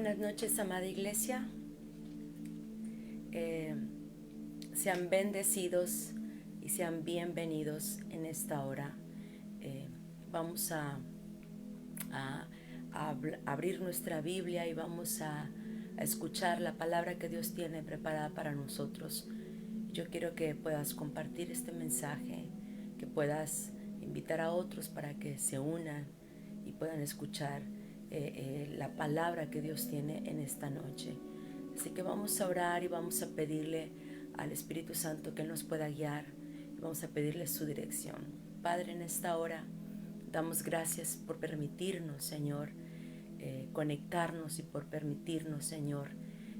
Buenas noches, amada iglesia. Eh, Sean bendecidos y sean bienvenidos en esta hora. Vamos a, abrir nuestra Biblia y vamos a escuchar la palabra que Dios tiene preparada para nosotros. Yo quiero que puedas compartir este mensaje, que puedas invitar a otros para que se unan y puedan escuchar la palabra que Dios tiene en esta noche. Así que vamos a orar y vamos a pedirle al Espíritu Santo que nos pueda guiar y vamos a pedirle su dirección. Padre, en esta hora damos gracias por permitirnos, Señor, conectarnos y por permitirnos, Señor,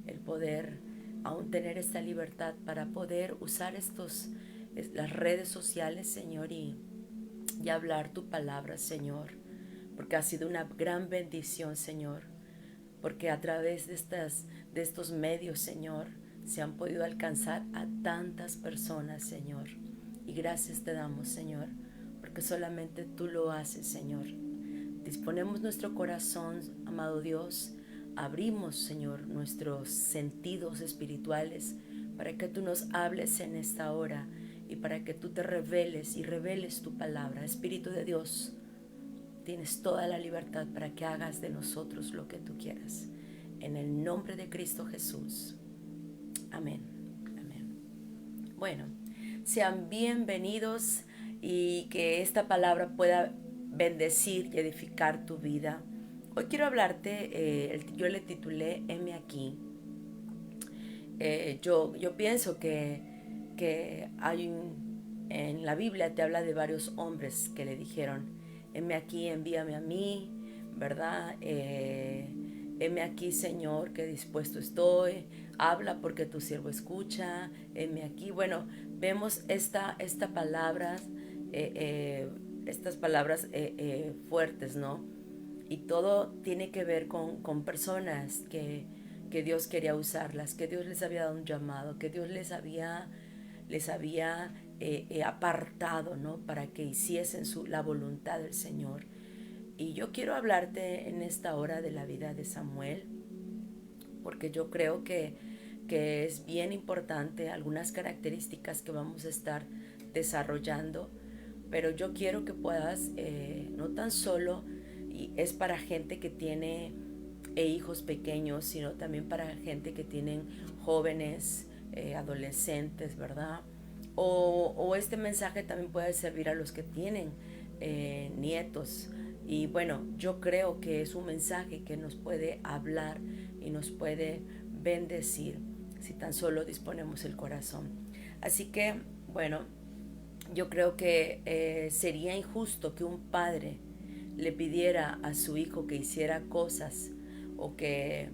el poder aún tener esta libertad para poder usar las redes sociales, Señor, y hablar tu palabra, Señor, porque ha sido una gran bendición, Señor, porque a través de estos medios, Señor, se han podido alcanzar a tantas personas, Señor. Y gracias te damos, Señor, porque solamente tú lo haces, Señor. Disponemos nuestro corazón, amado Dios, abrimos, Señor, nuestros sentidos espirituales para que tú nos hables en esta hora y para que tú te reveles y reveles tu palabra. Espíritu de Dios, tienes toda la libertad para que hagas de nosotros lo que tú quieras. En el nombre de Cristo Jesús. Amén. Amén. Bueno, sean bienvenidos y que esta palabra pueda bendecir y edificar tu vida. Hoy quiero hablarte, yo le titulé Heme aquí. Yo pienso que en la Biblia te habla de varios hombres que le dijeron, heme aquí, envíame a mí, ¿verdad? Heme aquí, Señor, que dispuesto estoy, habla porque tu siervo escucha, heme aquí. Bueno, vemos estas palabras, fuertes, ¿no? Y todo tiene que ver con personas que Dios quería usarlas, que Dios les había dado un llamado, que Dios les había apartado, ¿no? Para que hiciesen la voluntad del Señor. Y yo quiero hablarte en esta hora de la vida de Samuel, porque yo creo que es bien importante algunas características que vamos a estar desarrollando, pero yo quiero que puedas, no tan solo, y es para gente que tiene hijos pequeños, sino también para gente que tienen jóvenes, adolescentes, ¿verdad? O este mensaje también puede servir a los que tienen nietos. Y bueno, yo creo que es un mensaje que nos puede hablar y nos puede bendecir si tan solo disponemos el corazón. Así que, bueno, yo creo que sería injusto que un padre le pidiera a su hijo que hiciera cosas o que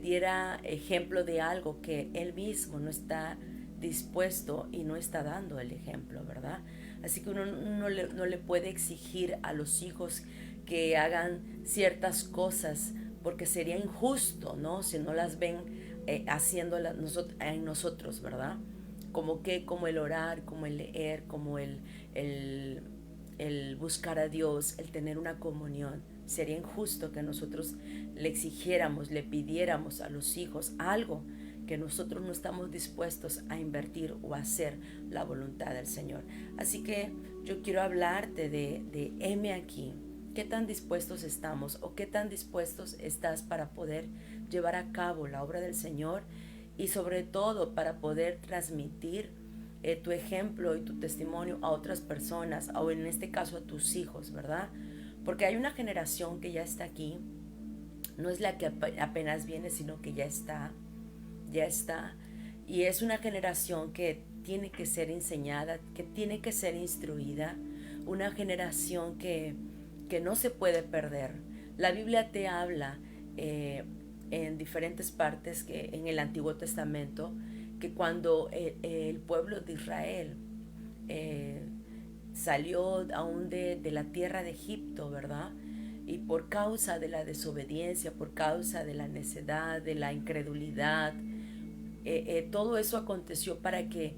diera ejemplo de algo que él mismo no está dispuesto y no está dando el ejemplo, ¿verdad? Así que uno no le puede exigir a los hijos que hagan ciertas cosas porque sería injusto, ¿no? Si no las ven haciéndolas en nosotros, ¿verdad? Como el orar, como el leer, como el buscar a Dios, el tener una comunión. Sería injusto que nosotros le exigiéramos, le pidiéramos a los hijos algo que nosotros no estamos dispuestos a invertir o a hacer la voluntad del Señor. Así que yo quiero hablarte de heme aquí. ¿Qué tan dispuestos estamos o qué tan dispuestos estás para poder llevar a cabo la obra del Señor y sobre todo para poder transmitir tu ejemplo y tu testimonio a otras personas o en este caso a tus hijos, ¿verdad? Porque hay una generación que ya está aquí, no es la que apenas viene, sino que ya está, y es una generación que tiene que ser enseñada, que tiene que ser instruida, una generación que no se puede perder. La Biblia te habla en diferentes partes que en el Antiguo Testamento que cuando el pueblo de Israel salió aún de la tierra de Egipto, ¿verdad? Y por causa de la desobediencia, por causa de la necedad, de la incredulidad, todo eso aconteció para que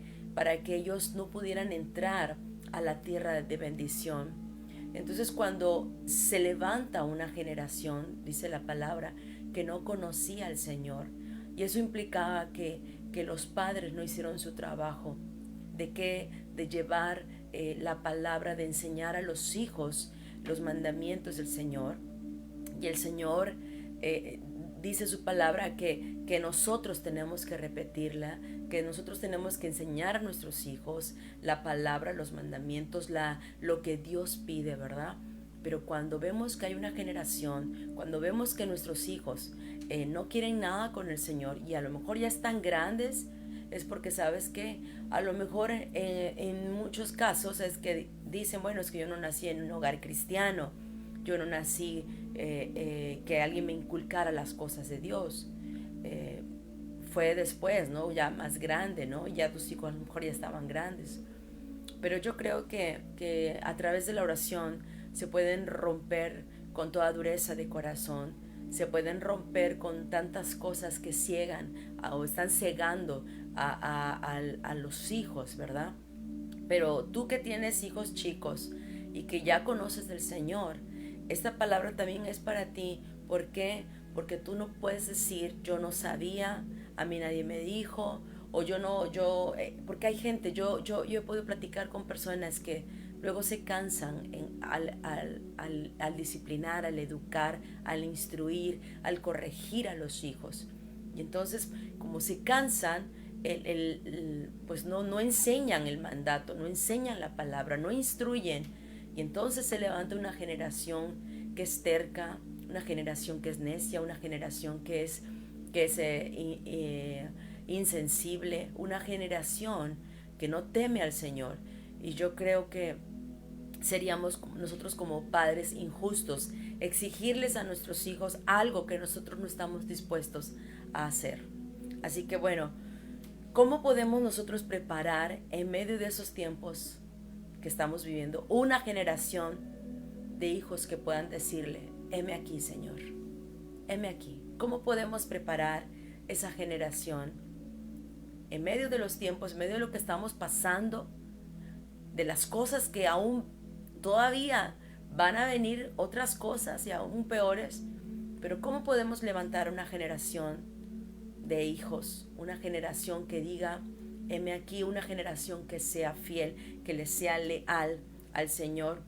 ellos no pudieran entrar a la tierra de bendición. Entonces cuando se levanta una generación, dice la palabra, que no conocía al Señor. Y eso implicaba que los padres no hicieron su trabajo, de llevar la palabra, de enseñar a los hijos los mandamientos del Señor. Y el Señor dice su palabra que nosotros tenemos que repetirla, que nosotros tenemos que enseñar a nuestros hijos la palabra, los mandamientos, lo que Dios pide, ¿verdad? Pero cuando vemos que hay una generación, cuando vemos que nuestros hijos no quieren nada con el Señor y a lo mejor ya están grandes, es porque sabes que a lo mejor en muchos casos es que dicen, bueno, es que yo no nací en un hogar cristiano, yo no nací que alguien me inculcara las cosas de Dios. Fue después, ¿no? Ya más grande, ¿no? Ya tus hijos a lo mejor ya estaban grandes. Pero yo creo que a través de la oración se pueden romper con toda dureza de corazón, se pueden romper con tantas cosas que ciegan o están cegando a los hijos, ¿verdad? Pero tú que tienes hijos chicos y que ya conoces del Señor, esta palabra también es para ti. ¿Por qué? Porque tú no puedes decir, yo no sabía, a mí nadie me dijo, o yo no, porque hay gente, yo he podido platicar con personas que luego se cansan al disciplinar, al educar, al instruir, al corregir a los hijos. Y entonces, como se cansan, pues no enseñan el mandato, no enseñan la palabra, no instruyen. Y entonces se levanta una generación que es terca, una generación que es necia, una generación que es insensible, una generación que no teme al Señor. Y yo creo que seríamos nosotros como padres injustos exigirles a nuestros hijos algo que nosotros no estamos dispuestos a hacer. Así que bueno, ¿cómo podemos nosotros preparar en medio de esos tiempos que estamos viviendo una generación de hijos que puedan decirle, heme aquí, Señor, heme aquí? ¿Cómo podemos preparar esa generación en medio de los tiempos, en medio de lo que estamos pasando, de las cosas que aún todavía van a venir otras cosas y aún peores? Pero ¿cómo podemos levantar una generación de hijos, una generación que diga, heme aquí, una generación que sea fiel, que le sea leal al Señor?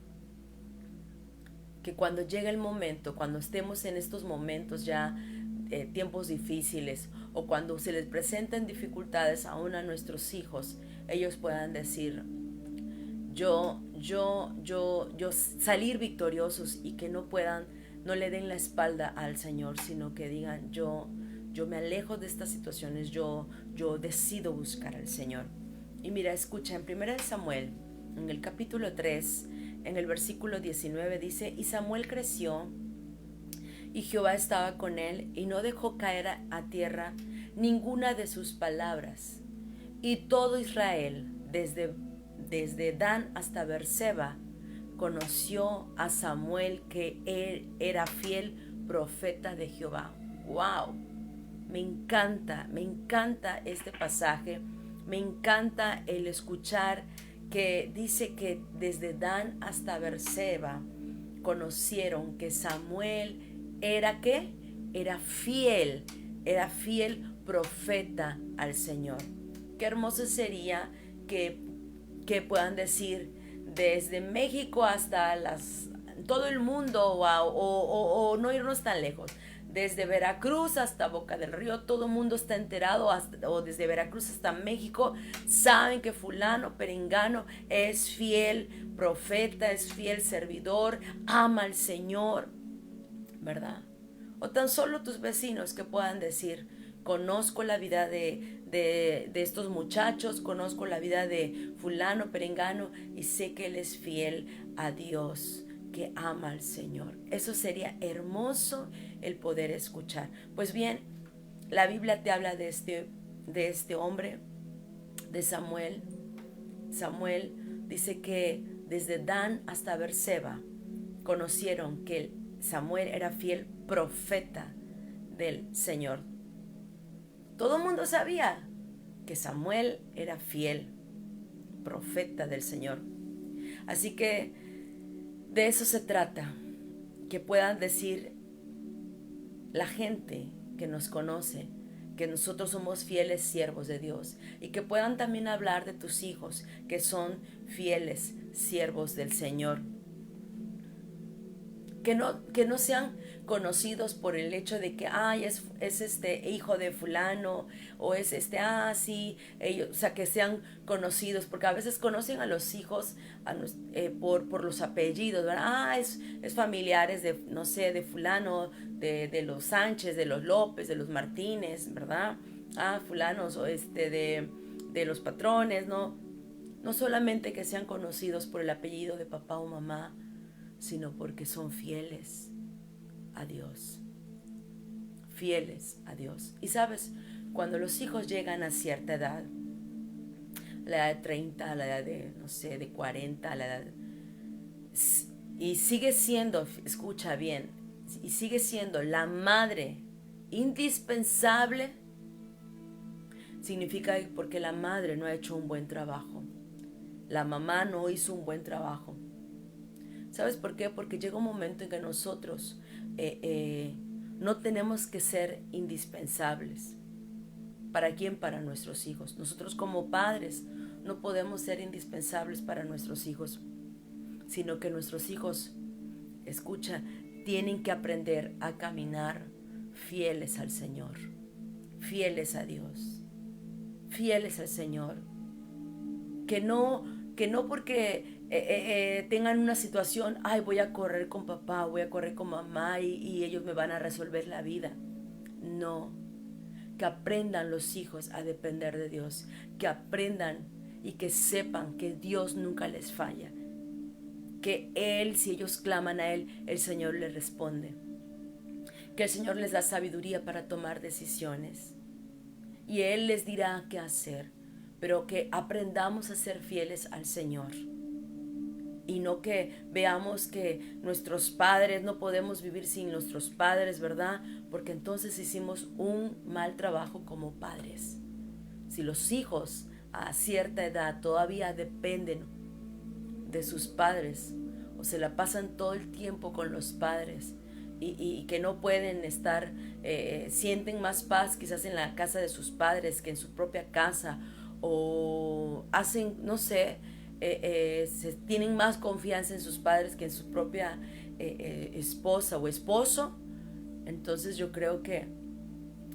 Que cuando llegue el momento, cuando estemos en estos momentos ya tiempos difíciles, o cuando se les presenten dificultades aún a nuestros hijos, ellos puedan decir, yo salir victoriosos, y que no le den la espalda al Señor, sino que digan, yo me alejo de estas situaciones, yo decido buscar al Señor. Y mira, escucha, en 1 Samuel, en el capítulo 3, en el versículo 19 dice, y Samuel creció, y Jehová estaba con él, y no dejó caer a tierra ninguna de sus palabras. Y todo Israel, desde Dan hasta Beerseba, conoció a Samuel, que él era fiel profeta de Jehová. ¡Wow! Me encanta este pasaje. Me encanta el escuchar que dice que desde Dan hasta Beerseba conocieron que Samuel era ¿qué? Era fiel profeta al Señor. Qué hermoso sería que puedan decir desde México hasta todo el mundo, o no irnos tan lejos, desde Veracruz hasta Boca del Río, todo el mundo está enterado, o desde Veracruz hasta México, saben que fulano, perengano es fiel profeta, es fiel servidor, ama al Señor, ¿verdad? O tan solo tus vecinos que puedan decir, conozco la vida de estos muchachos, conozco la vida de fulano, perengano, y sé que él es fiel a Dios, que ama al Señor. Eso sería hermoso el poder escuchar. Pues bien, la Biblia te habla de este hombre, de Samuel. Samuel dice que desde Dan hasta Beerseba conocieron que Samuel era fiel profeta del Señor. Todo el mundo sabía que Samuel era fiel profeta del Señor. Así que de eso se trata, que puedan decir, la gente que nos conoce, que nosotros somos fieles siervos de Dios y que puedan también hablar de tus hijos, que son fieles siervos del Señor. Que no sean conocidos por el hecho de que, ay, es este hijo de fulano, o es sí, ellos, o sea, que sean conocidos, porque a veces conocen a los hijos por los apellidos, ¿verdad? Es familiares de, no sé, de fulano, de los Sánchez, de los López, de los Martínez, ¿verdad? Fulanos, o de los patrones, ¿no? No solamente que sean conocidos por el apellido de papá o mamá, sino porque son fieles a Dios. Fieles a Dios. Y sabes, cuando los hijos llegan a cierta edad, a la edad de 30, a la edad de, no sé, de 40, a la edad... Y sigue siendo, escucha bien, y sigue siendo la madre indispensable, significa porque la madre no ha hecho un buen trabajo. La mamá no hizo un buen trabajo. ¿Sabes por qué? Porque llega un momento en que nosotros no tenemos que ser indispensables. ¿Para quién? Para nuestros hijos. Nosotros como padres no podemos ser indispensables para nuestros hijos, sino que nuestros hijos, escucha, tienen que aprender a caminar fieles al Señor, fieles a Dios, fieles al Señor. Que no porque tengan una situación, ay, voy a correr con papá, voy a correr con mamá y ellos me van a resolver la vida. No, que aprendan los hijos a depender de Dios, que aprendan y que sepan que Dios nunca les falla, que Él, si ellos claman a Él, el Señor les responde, que el Señor les da sabiduría para tomar decisiones y Él les dirá qué hacer, pero que aprendamos a ser fieles al Señor. Y no que veamos que nuestros padres, no podemos vivir sin nuestros padres, ¿verdad? Porque entonces hicimos un mal trabajo como padres. Si los hijos a cierta edad todavía dependen de sus padres o se la pasan todo el tiempo con los padres y que no pueden estar, sienten más paz quizás en la casa de sus padres que en su propia casa, o hacen, no sé, tienen más confianza en sus padres que en su propia esposa o esposo. Entonces yo creo que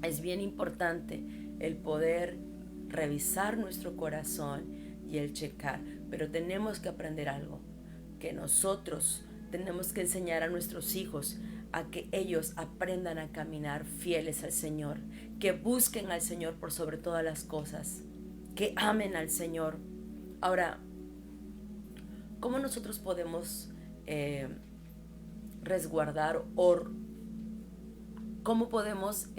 es bien importante el poder revisar nuestro corazón y el checar, pero tenemos que aprender algo, que nosotros tenemos que enseñar a nuestros hijos a que ellos aprendan a caminar fieles al Señor, que busquen al Señor por sobre todas las cosas, que amen al Señor. Ahora, ¿cómo nosotros podemos resguardar o cómo podemos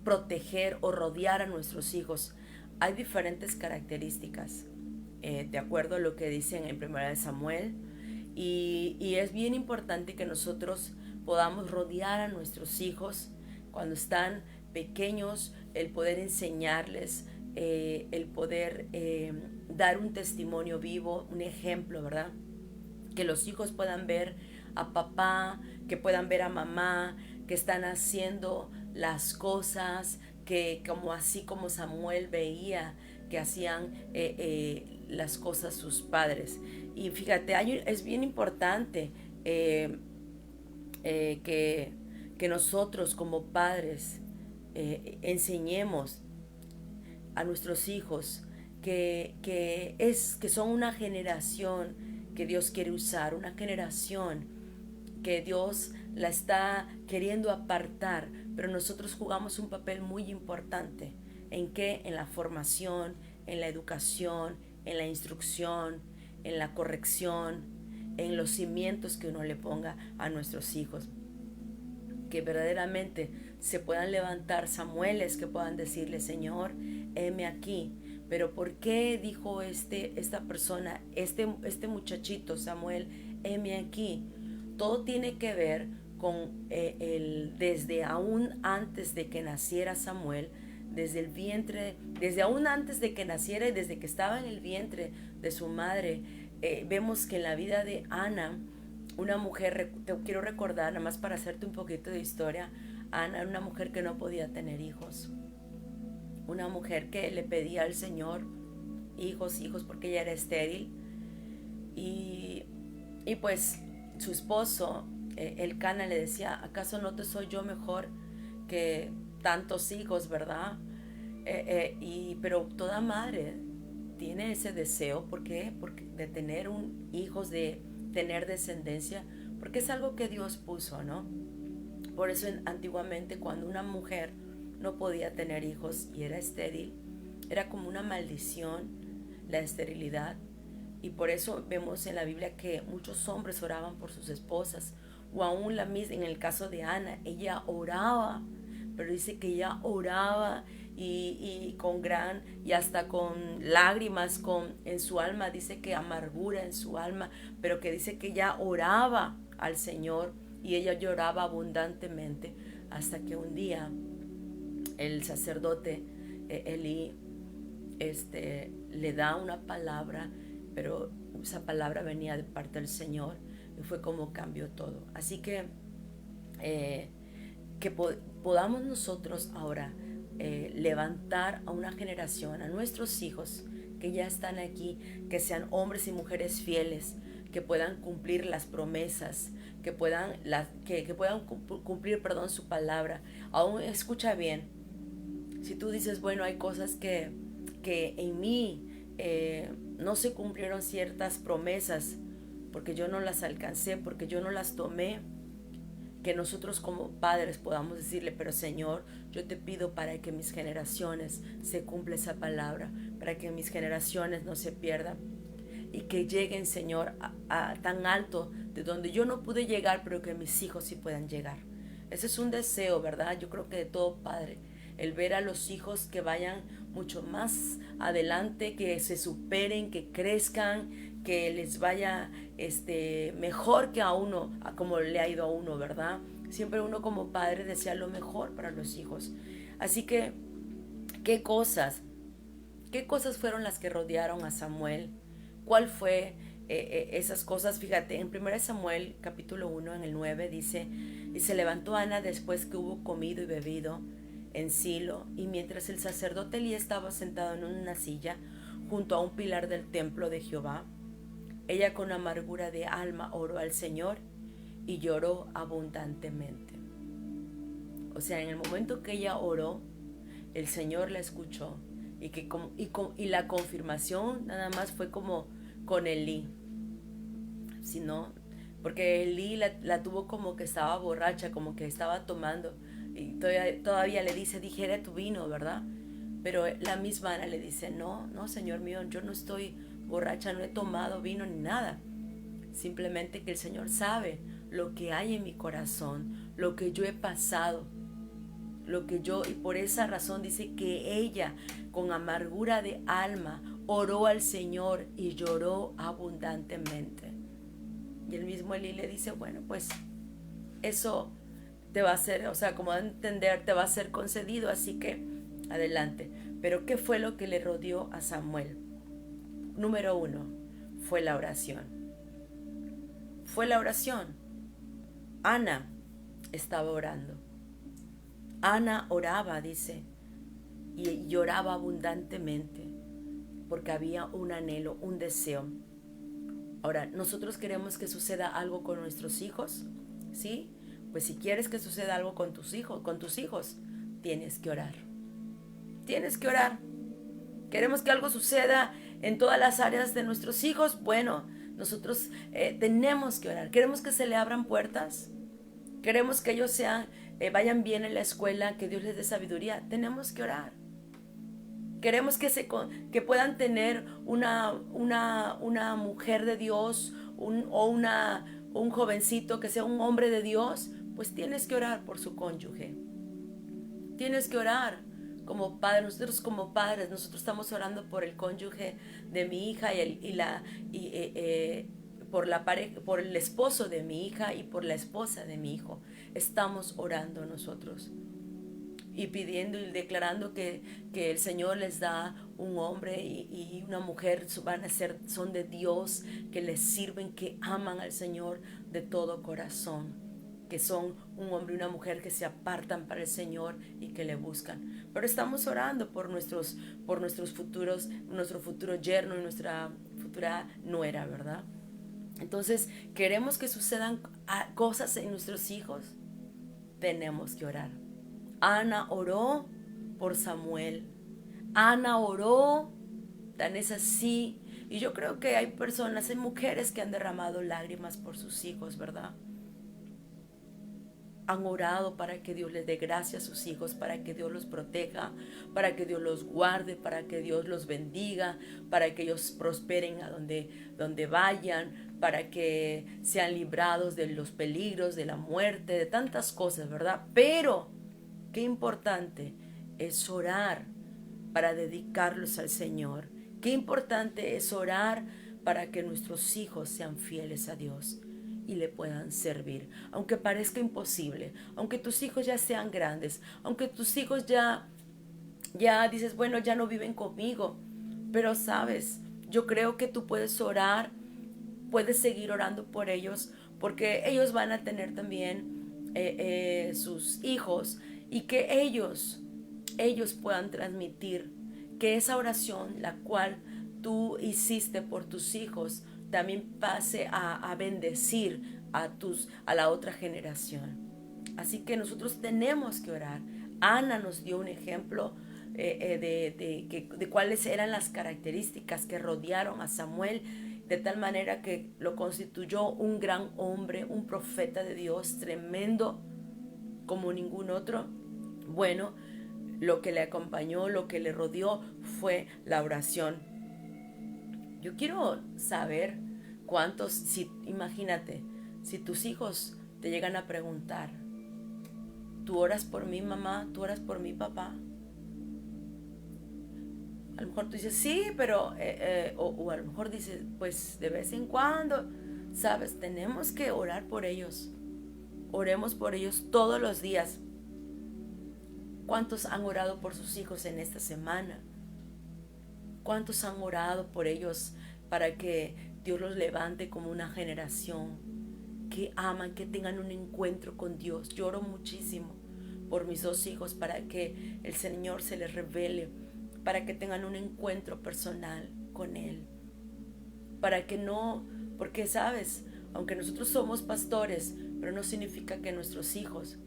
proteger o rodear a nuestros hijos? Hay diferentes características, de acuerdo a lo que dicen en 1 Samuel, y es bien importante que nosotros podamos rodear a nuestros hijos cuando están pequeños, el poder enseñarles, el poder dar un testimonio vivo, un ejemplo, ¿verdad? Que los hijos puedan ver a papá, que puedan ver a mamá, que están haciendo las cosas que así como Samuel veía que hacían las cosas sus padres. Y fíjate, es bien importante que nosotros como padres enseñemos a nuestros hijos que son una generación que Dios quiere usar, una generación que Dios la está queriendo apartar, pero nosotros jugamos un papel muy importante. ¿En qué? En la formación, en la educación, en la instrucción, en la corrección, en los cimientos que uno le ponga a nuestros hijos. Que verdaderamente se puedan levantar Samueles que puedan decirle, Señor, heme aquí. Pero ¿por qué dijo esta persona, este muchachito Samuel, heme aquí? Todo tiene que ver con desde aún antes de que naciera Samuel, desde el vientre, desde aún antes de que naciera y desde que estaba en el vientre de su madre. Vemos que en la vida de Ana, una mujer, te quiero recordar, nada más para hacerte un poquito de historia, Ana era una mujer que no podía tener hijos, una mujer que le pedía al Señor hijos, hijos, porque ella era estéril. Y, y pues su esposo, el Cana, le decía, ¿acaso no te soy yo mejor que tantos hijos, verdad? Pero toda madre tiene ese deseo, ¿por qué? Porque de tener hijos, de tener descendencia, porque es algo que Dios puso, ¿no? Por eso antiguamente cuando una mujer no podía tener hijos y era estéril, era como una maldición la esterilidad. Y por eso vemos en la Biblia que muchos hombres oraban por sus esposas, o aún la misma, en el caso de Ana, ella oraba, pero dice que ella oraba y con gran, y hasta con lágrimas en su alma, dice que amargura en su alma, pero que dice que ella oraba al Señor y ella lloraba abundantemente, hasta que un día el sacerdote Elí le da una palabra, pero esa palabra venía de parte del Señor y fue como cambió todo. Así que podamos nosotros ahora levantar a una generación, a nuestros hijos que ya están aquí, que sean hombres y mujeres fieles, que puedan cumplir las promesas, que puedan cumplir, perdón, su palabra. Aún escucha bien, si tú dices, bueno, hay cosas que en mí no se cumplieron ciertas promesas, porque yo no las alcancé, porque yo no las tomé, que nosotros como padres podamos decirle, pero Señor, yo te pido para que mis generaciones se cumpla esa palabra, para que mis generaciones no se pierdan y que lleguen, Señor, a tan alto de donde yo no pude llegar, pero que mis hijos sí puedan llegar. Ese es un deseo, ¿verdad? Yo creo que de todo padre, el ver a los hijos que vayan mucho más adelante, que se superen, que crezcan, que les vaya mejor que a uno, a como le ha ido a uno, ¿verdad? Siempre uno como padre desea lo mejor para los hijos. Así que, ¿qué cosas? ¿Qué cosas fueron las que rodearon a Samuel? ¿Cuál fue esas cosas? Fíjate, en 1 Samuel capítulo 1, en el 9, dice, y se levantó Ana después que hubo comido y bebido en Silo, y mientras el sacerdote Elí estaba sentado en una silla junto a un pilar del templo de Jehová, ella con amargura de alma oró al Señor y lloró abundantemente. O sea, en el momento que ella oró, el Señor la escuchó y la confirmación nada más fue como con Elí, sino porque Elí la tuvo como que estaba borracha, como que estaba tomando, y todavía le dice, dijera tu vino, ¿verdad? Pero la misma Ana le dice, no, no, Señor mío, yo no estoy borracha, no he tomado vino ni nada, simplemente que el Señor sabe lo que hay en mi corazón, lo que yo he pasado, y por esa razón dice que ella con amargura de alma oró al Señor y lloró abundantemente. Y el mismo Elí le dice, bueno, pues eso te va a ser, o sea, como a entender, te va a ser concedido, así que adelante. Pero ¿qué fue lo que le rodeó a Samuel? Número 1, fue la oración. Fue la oración. Ana estaba orando. Ana oraba, dice, y lloraba abundantemente porque había un anhelo, un deseo. Ahora, nosotros queremos que suceda algo con nuestros hijos, ¿sí? Pues si quieres que suceda algo con tus hijos, tienes que orar. Tienes que orar. Queremos que algo suceda en todas las áreas de nuestros hijos. Bueno, nosotros tenemos que orar. Queremos que se le abran puertas. Queremos que ellos vayan bien en la escuela, que Dios les dé sabiduría. Tenemos que orar. Queremos que puedan tener una mujer de Dios un jovencito que sea un hombre de Dios. Pues tienes que orar por su cónyuge. Tienes que orar como padre. Nosotros como padres, nosotros estamos orando por el cónyuge de mi hija por el esposo de mi hija y por la esposa de mi hijo. Estamos orando nosotros. y pidiendo y declarando que el Señor les da un hombre y una mujer, van a ser, son de Dios, que les sirven, que aman al Señor de todo corazón, que son un hombre y una mujer que se apartan para el Señor y que le buscan. Pero estamos orando por nuestros futuros, nuestro futuro yerno y nuestra futura nuera, ¿verdad? Entonces, queremos que sucedan cosas en nuestros hijos. Tenemos que orar. Ana oró por Samuel. Ana oró, tan es así. Y yo creo que hay personas, hay mujeres que han derramado lágrimas por sus hijos, ¿verdad? Han orado para que Dios les dé gracia a sus hijos, para que Dios los proteja, para que Dios los guarde, para que Dios los bendiga, para que ellos prosperen a donde vayan, para que sean librados de los peligros, de la muerte, de tantas cosas, ¿verdad? Pero qué importante es orar para dedicarlos al Señor. Qué importante es orar para que nuestros hijos sean fieles a Dios y le puedan servir, aunque parezca imposible, aunque tus hijos ya sean grandes, aunque tus hijos ya dices, bueno, ya no viven conmigo, pero sabes, yo creo que tú puedes orar, puedes seguir orando por ellos, porque ellos van a tener también sus hijos y que ellos puedan transmitir que esa oración, la cual tú hiciste por tus hijos, también pase a bendecir a la otra generación. Así que nosotros tenemos que orar. Ana nos dio un ejemplo de cuáles eran las características que rodearon a Samuel, de tal manera que lo constituyó un gran hombre, un profeta de Dios tremendo como ningún otro. Bueno, lo que le acompañó, lo que le rodeó fue la oración. Yo quiero saber cuántos, imagínate, si tus hijos te llegan a preguntar, ¿tú oras por mi mamá? ¿Tú oras por mi papá? A lo mejor tú dices, sí, pero, o a lo mejor dices, pues de vez en cuando, sabes, tenemos que orar por ellos. Oremos por ellos todos los días. ¿Cuántos han orado por sus hijos en esta semana? ¿Cuántos han orado por ellos para que Dios los levante como una generación que aman, que tengan un encuentro con Dios? Yo oro muchísimo por mis dos hijos para que el Señor se les revele, para que tengan un encuentro personal con Él, para que no, porque sabes, aunque nosotros somos pastores, pero no significa que nuestros hijos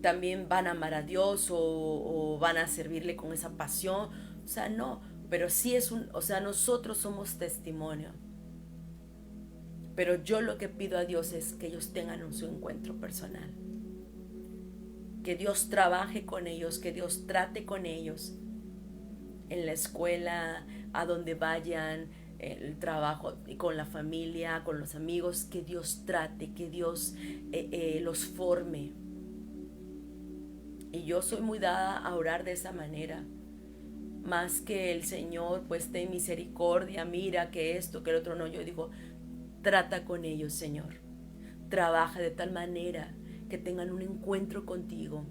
también van a amar a Dios o van a servirle con esa pasión. O sea, no, pero sí o sea, nosotros somos testimonio. Pero yo lo que pido a Dios es que ellos tengan su encuentro personal. Que Dios trabaje con ellos, que Dios trate con ellos en la escuela, a donde vayan, el trabajo, con la familia, con los amigos, que Dios trate, que Dios los forme. Y yo soy muy dada a orar de esa manera. Más que el Señor, pues ten misericordia, mira que esto, que el otro, no. Yo digo, trata con ellos, Señor. Trabaja de tal manera que tengan un encuentro contigo.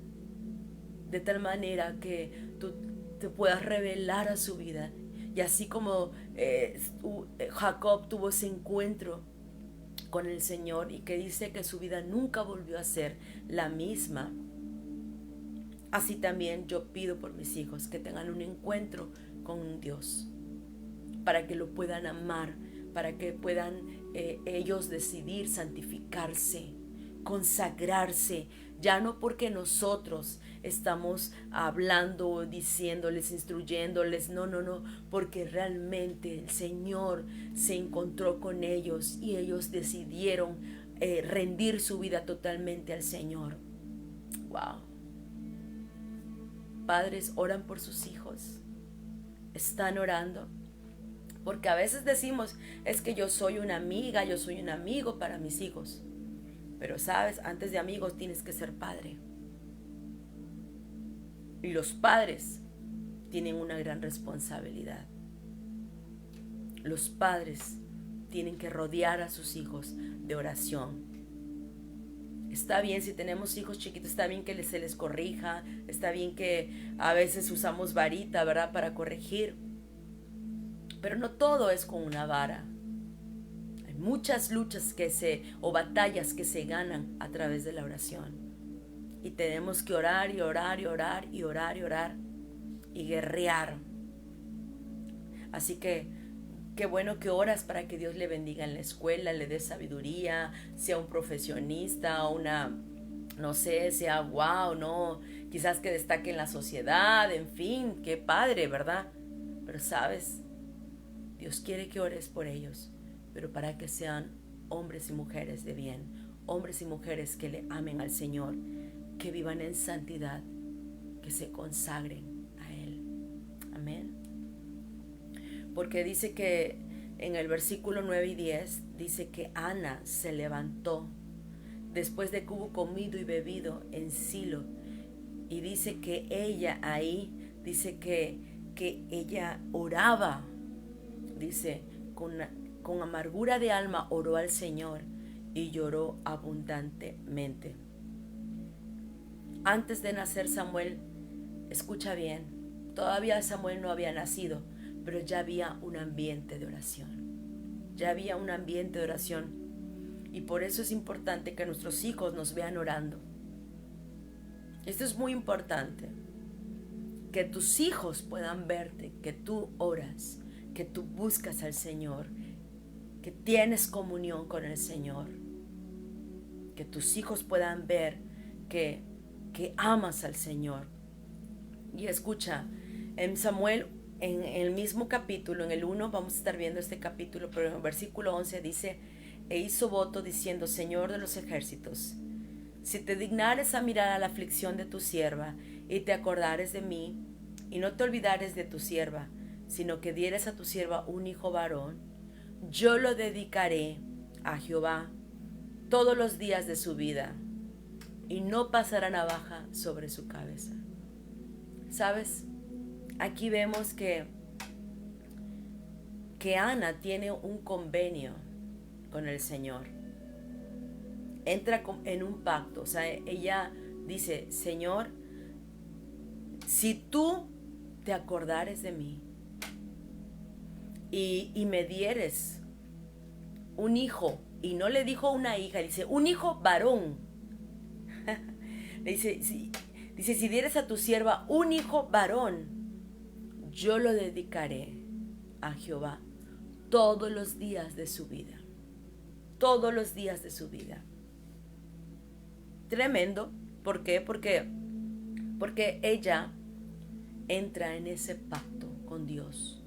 De tal manera que tú te puedas revelar a su vida. Y así como Jacob tuvo ese encuentro con el Señor y que dice que su vida nunca volvió a ser la misma. Así también yo pido por mis hijos que tengan un encuentro con Dios, para que lo puedan amar, para que puedan ellos decidir santificarse, consagrarse, ya no porque nosotros estamos hablando, diciéndoles, instruyéndoles, no, porque realmente el Señor se encontró con ellos y ellos decidieron rendir su vida totalmente al Señor. Wow. Padres oran por sus hijos, están orando, porque a veces decimos, es que yo soy una amiga, yo soy un amigo para mis hijos, pero sabes, antes de amigos tienes que ser padre, y los padres tienen una gran responsabilidad. Los padres tienen que rodear a sus hijos de oración. Está bien si tenemos hijos chiquitos, está bien que se les corrija, está bien que a veces usamos varita, ¿verdad?, para corregir. Pero no todo es con una vara. Hay muchas luchas o batallas que se ganan a través de la oración. Y tenemos que orar y orar y orar y orar y orar y guerrear. Así que qué bueno que oras para que Dios le bendiga en la escuela, le dé sabiduría, sea un profesionista, no sé, sea wow, no, quizás que destaque en la sociedad, en fin, qué padre, ¿verdad? Pero sabes, Dios quiere que ores por ellos, pero para que sean hombres y mujeres de bien, hombres y mujeres que le amen al Señor, que vivan en santidad, que se consagren a Él. Amén. Porque dice que en el versículo 9 y 10, dice que Ana se levantó después de que hubo comido y bebido en Silo. Y dice que ella ahí, dice que ella oraba, dice, con amargura de alma oró al Señor y lloró abundantemente. Antes de nacer Samuel, escucha bien, todavía Samuel no había nacido, pero ya había un ambiente de oración. Ya había un ambiente de oración. Y por eso es importante que nuestros hijos nos vean orando. Esto es muy importante. Que tus hijos puedan verte, que tú oras, que tú buscas al Señor, que tienes comunión con el Señor. Que tus hijos puedan ver que amas al Señor. Y escucha, en Samuel, en el mismo capítulo, en el 1, vamos a estar viendo este capítulo, pero en el versículo 11 dice, e hizo voto diciendo, Señor de los ejércitos, si te dignares a mirar a la aflicción de tu sierva, y te acordares de mí, y no te olvidares de tu sierva, sino que dieres a tu sierva un hijo varón, yo lo dedicaré a Jehová todos los días de su vida, y no pasará navaja sobre su cabeza. ¿Sabes? Aquí vemos que Ana tiene un convenio con el Señor. Entra en un pacto. O sea, ella dice, Señor, si tú te acordares de mí y me dieres un hijo, y no le dijo una hija, dice, un hijo varón. Le dice, si dieres a tu sierva un hijo varón, yo lo dedicaré a Jehová todos los días de su vida. Todos los días de su vida. Tremendo. ¿Por qué? Porque ella entra en ese pacto con Dios.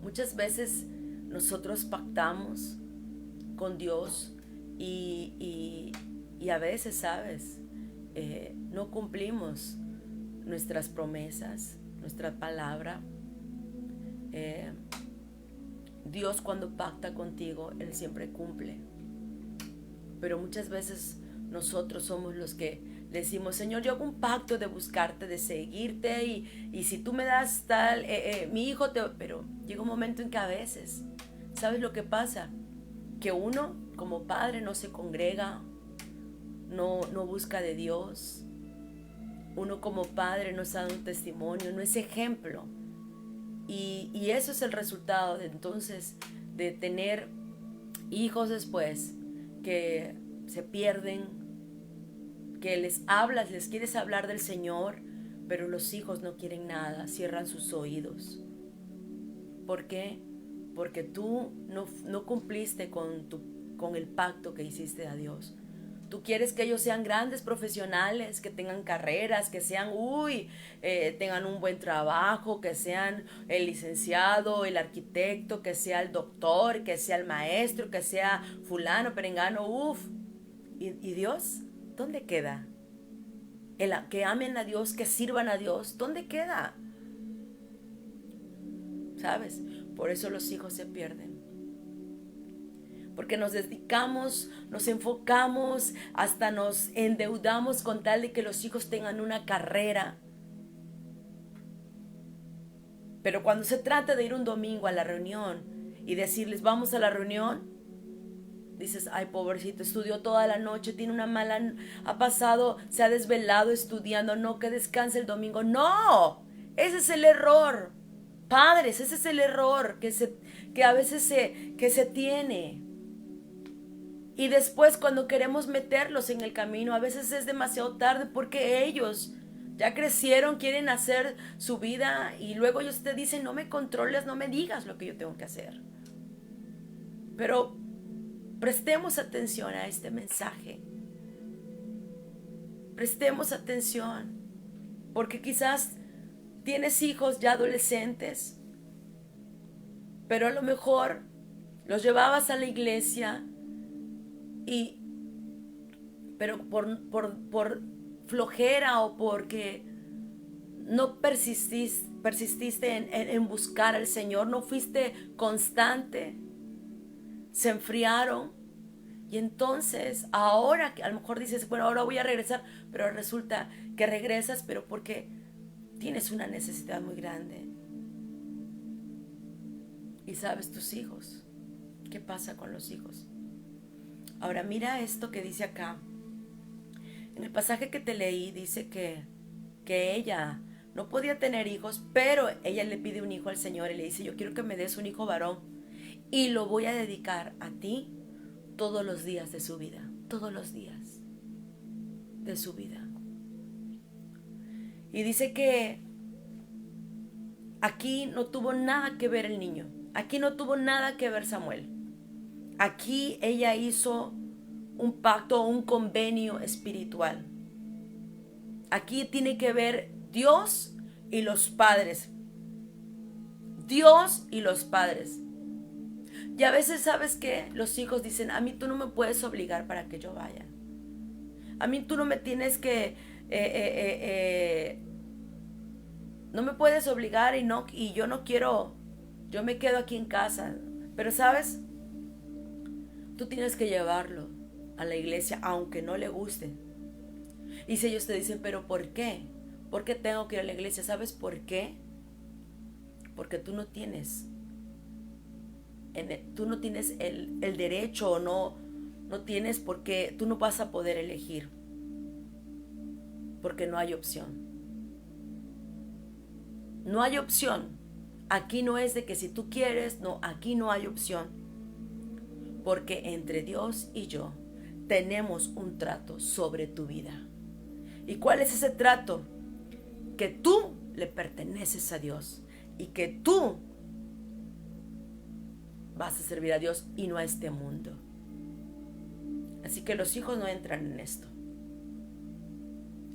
Muchas veces nosotros pactamos con Dios y a veces, ¿sabes? No cumplimos nuestras promesas, nuestra palabra. Dios cuando pacta contigo, Él siempre cumple. Pero muchas veces nosotros somos los que decimos, Señor, yo hago un pacto de buscarte, de seguirte, y si tú me das tal, mi hijo te... Pero llega un momento en que a veces, ¿sabes lo que pasa? Que uno como padre no se congrega, no busca de Dios. Uno como padre no está dando un testimonio, no es ejemplo. Y eso es el resultado de entonces de tener hijos después que se pierden, que les hablas, les quieres hablar del Señor, pero los hijos no quieren nada, cierran sus oídos. ¿Por qué? Porque tú no cumpliste con el pacto que hiciste a Dios. Tú quieres que ellos sean grandes profesionales, que tengan carreras, que sean, tengan un buen trabajo, que sean el licenciado, el arquitecto, que sea el doctor, que sea el maestro, que sea fulano, perengano, ¿Y Dios? ¿Dónde queda? Que amen a Dios, que sirvan a Dios, ¿dónde queda? ¿Sabes? Por eso los hijos se pierden. Porque nos dedicamos, nos enfocamos, hasta nos endeudamos con tal de que los hijos tengan una carrera. Pero cuando se trata de ir un domingo a la reunión y decirles, vamos a la reunión, dices, ay, pobrecito, estudió toda la noche, tiene una mala, ha pasado, se ha desvelado estudiando, no, que descanse el domingo. No, ese es el error. Padres, ese es el error que a veces se tiene. Y después cuando queremos meterlos en el camino, a veces es demasiado tarde porque ellos ya crecieron, quieren hacer su vida y luego ellos te dicen, no me controles, no me digas lo que yo tengo que hacer. Pero prestemos atención a este mensaje. Prestemos atención, porque quizás tienes hijos ya adolescentes, pero a lo mejor los llevabas a la iglesia pero por flojera o porque no persististe en buscar al Señor, no fuiste constante, se enfriaron. Y entonces ahora a lo mejor dices, bueno, ahora voy a regresar, pero resulta que regresas, pero porque tienes una necesidad muy grande. Y sabes, tus hijos, ¿qué pasa con los hijos? Ahora mira esto que dice acá. En el pasaje que te leí dice que ella no podía tener hijos, pero ella le pide un hijo al Señor y le dice, yo quiero que me des un hijo varón y lo voy a dedicar a ti todos los días de su vida, todos los días de su vida. Y dice que aquí no tuvo nada que ver el niño, aquí no tuvo nada que ver Samuel. Aquí ella hizo un pacto, un convenio espiritual. Aquí tiene que ver Dios y los padres. Dios y los padres. Y a veces, ¿sabes qué? Los hijos dicen, a mí tú no me puedes obligar para que yo vaya. A mí tú no me tienes que... no me puedes obligar y yo no quiero... Yo me quedo aquí en casa. Pero, ¿sabes? Tú tienes que llevarlo a la iglesia aunque no le guste. Y si ellos te dicen, ¿pero por qué? ¿Por qué tengo que ir a la iglesia? ¿Sabes por qué? Porque tú no tienes el derecho o no tienes porque tú no vas a poder elegir. Porque no hay opción. No hay opción. Aquí no es de que si tú quieres, no, aquí no hay opción. Porque entre Dios y yo tenemos un trato sobre tu vida. ¿Y cuál es ese trato? Que tú le perteneces a Dios y que tú vas a servir a Dios y no a este mundo. Así que los hijos no entran en esto,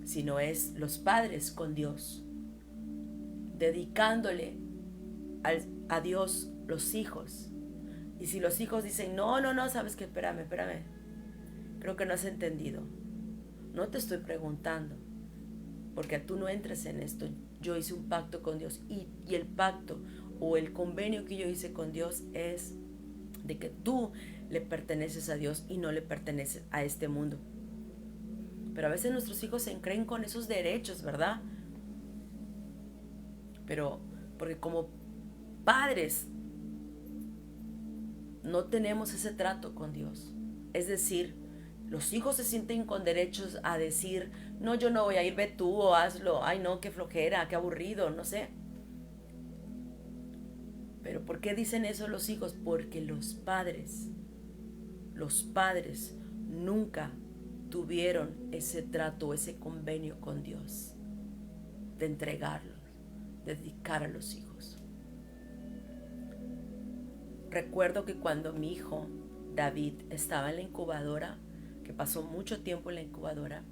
sino es los padres con Dios, dedicándole a Dios los hijos. Y si los hijos dicen, no, sabes que espérame, creo que no has entendido. No te estoy preguntando, porque tú no entras en esto. Yo hice un pacto con Dios y el pacto o el convenio que yo hice con Dios es de que tú le perteneces a Dios y no le perteneces a este mundo. Pero a veces nuestros hijos se creen con esos derechos, ¿verdad? Pero porque como padres no tenemos ese trato con Dios. Es decir, los hijos se sienten con derechos a decir, no, yo no voy a ir, ve tú o hazlo, ay no, qué flojera, qué aburrido, no sé. Pero ¿por qué dicen eso los hijos? Porque los padres nunca tuvieron ese trato, ese convenio con Dios de entregarlos, de dedicar a los hijos. Recuerdo que cuando mi hijo David estaba en la incubadora, que pasó mucho tiempo en la incubadora,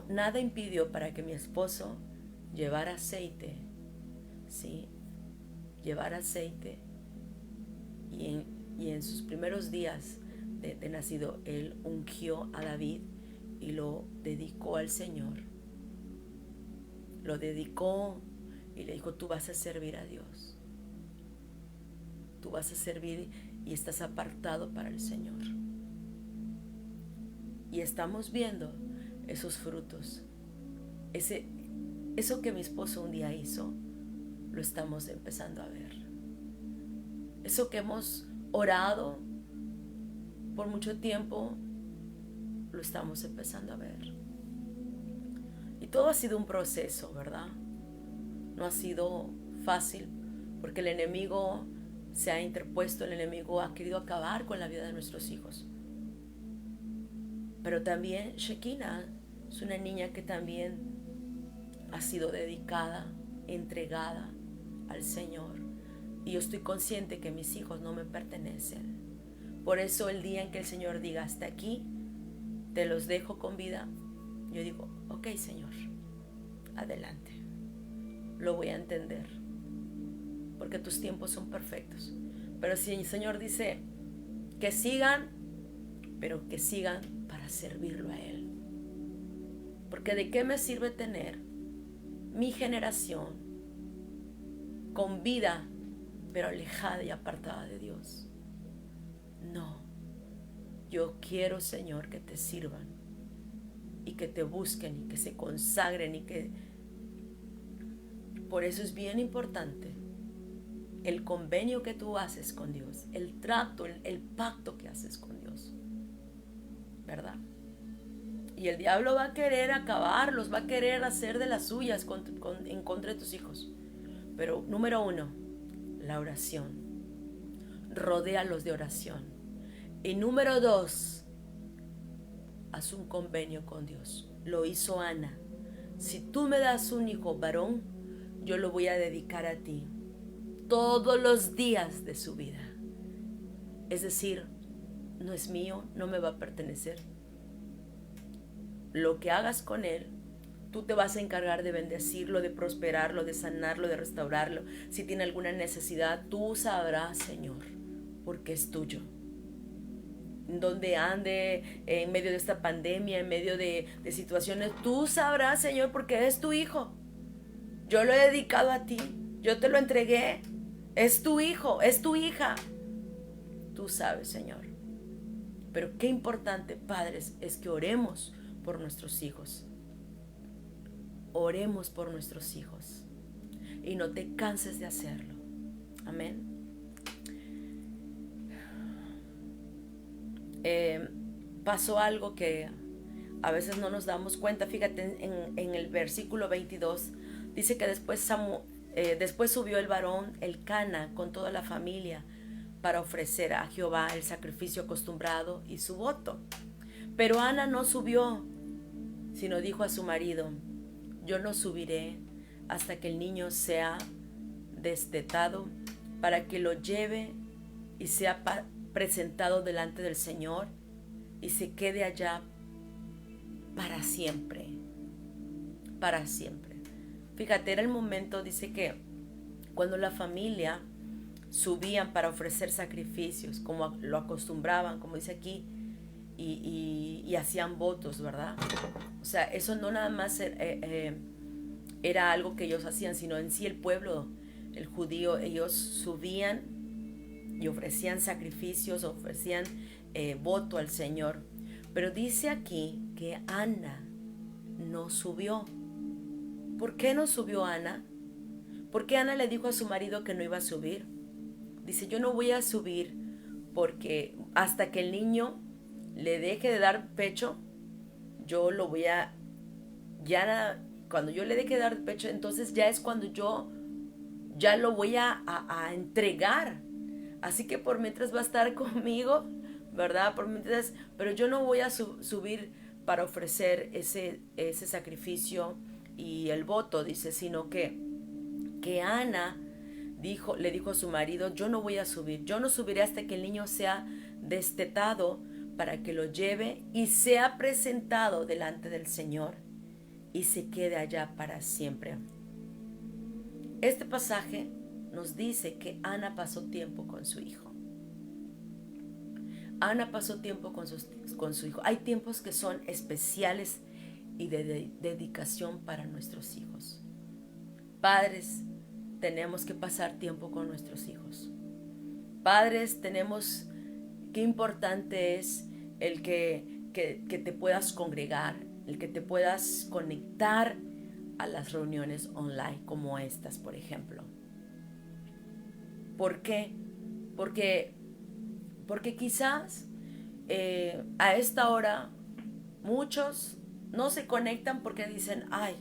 nada impidió para que mi esposo llevara aceite, ¿sí? Llevara aceite y en sus primeros días de nacido él ungió a David y lo dedicó al Señor. Lo dedicó y le dijo, tú vas a servir a Dios. Tú vas a servir y estás apartado para el Señor. Y estamos viendo esos frutos. Eso que mi esposo un día hizo, lo estamos empezando a ver. Eso que hemos orado por mucho tiempo lo estamos empezando a ver. Y todo ha sido un proceso, ¿verdad? No ha sido fácil, porque el enemigo se ha interpuesto, el enemigo ha querido acabar con la vida de nuestros hijos. Pero también Shekinah es una niña que también ha sido dedicada, entregada al Señor. Y yo estoy consciente que mis hijos no me pertenecen. Por eso el día en que el Señor diga hasta aquí, te los dejo con vida, yo digo, ok, Señor, adelante. Lo voy a entender, porque tus tiempos son perfectos. Pero si el Señor dice que sigan, pero que sigan para servirlo a Él. Porque ¿de qué me sirve tener mi generación con vida, pero alejada y apartada de Dios? No. Yo quiero, Señor, que te sirvan y que te busquen y que se consagren y que... Por eso es bien importante el convenio que tú haces con Dios, el trato, el pacto que haces con Dios, ¿verdad? Y el diablo va a querer acabarlos, va a querer hacer de las suyas en contra de tus hijos. Pero número 1, la oración. Rodéalos de oración. Y número 2, haz un convenio con Dios. Lo hizo Ana. Si tú me das un hijo varón, yo lo voy a dedicar a ti todos los días de su vida. Es decir, no es mío, no me va a pertenecer. Lo que hagas con él, tú te vas a encargar de bendecirlo, de prosperarlo, de sanarlo, de restaurarlo. Si tiene alguna necesidad, tú sabrás, Señor, porque es tuyo. Donde ande en medio de esta pandemia, en medio de situaciones, tú sabrás, Señor, porque es tu hijo. Yo lo he dedicado a ti, yo te lo entregué. Es tu hijo, es tu hija. Tú sabes, Señor. Pero qué importante, padres, es que oremos por nuestros hijos. Oremos por nuestros hijos. Y no te canses de hacerlo. Amén. Pasó algo que a veces no nos damos cuenta. Fíjate, en el versículo 22 dice que después subió el varón Elcana con toda la familia para ofrecer a Jehová el sacrificio acostumbrado y su voto. Pero Ana no subió, sino dijo a su marido: yo no subiré hasta que el niño sea destetado, para que lo lleve y sea presentado delante del Señor y se quede allá para siempre. Para siempre. Fíjate, era el momento, dice que cuando la familia subían para ofrecer sacrificios, como lo acostumbraban, como dice aquí, y hacían votos, ¿verdad? O sea, eso no nada más era algo que ellos hacían, sino en sí el pueblo, el judío, ellos subían y ofrecían sacrificios, ofrecían voto al Señor. Pero dice aquí que Ana no subió. ¿Por qué no subió Ana? ¿Por qué Ana le dijo a su marido que no iba a subir? Dice, yo no voy a subir porque hasta que el niño le deje de dar pecho, yo lo voy a... cuando yo le deje de dar pecho, entonces ya es cuando yo ya lo voy a entregar. Así que por mientras va a estar conmigo, ¿verdad? Por mientras, pero yo no voy a subir para ofrecer ese sacrificio y el voto, dice, sino que Ana le dijo a su marido, yo no voy a subir, yo no subiré hasta que el niño sea destetado, para que lo lleve y sea presentado delante del Señor y se quede allá para siempre. Este pasaje nos dice que Ana pasó tiempo con su hijo. Ana pasó tiempo con su hijo. Hay tiempos que son especiales y de dedicación para nuestros hijos. Padres, tenemos que pasar tiempo con nuestros hijos. Padres, qué importante es el que te puedas congregar, el que te puedas conectar a las reuniones online como estas, por ejemplo. ¿Por qué? Porque quizás a esta hora muchos no se conectan porque dicen, ay,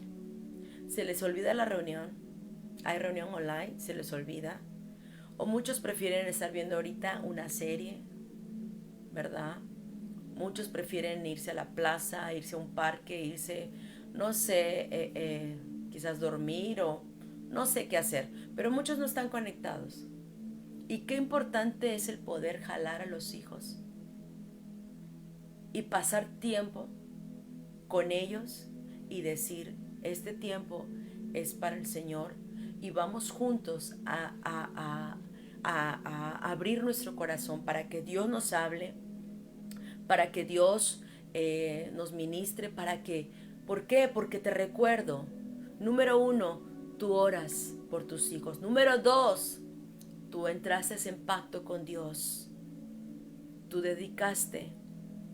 se les olvida la reunión, hay reunión online, se les olvida. O muchos prefieren estar viendo ahorita una serie, ¿verdad? Muchos prefieren irse a la plaza, irse a un parque, irse, no sé, quizás dormir o no sé qué hacer. Pero muchos no están conectados. Y qué importante es el poder jalar a los hijos y pasar tiempo con ellos y decir, este tiempo es para el Señor y vamos juntos a abrir nuestro corazón para que Dios nos hable, para que Dios nos ministre, para que, ¿por qué? Porque te recuerdo, número 1, tú oras por tus hijos. Número 2, tú entraste en pacto con Dios. Tú dedicaste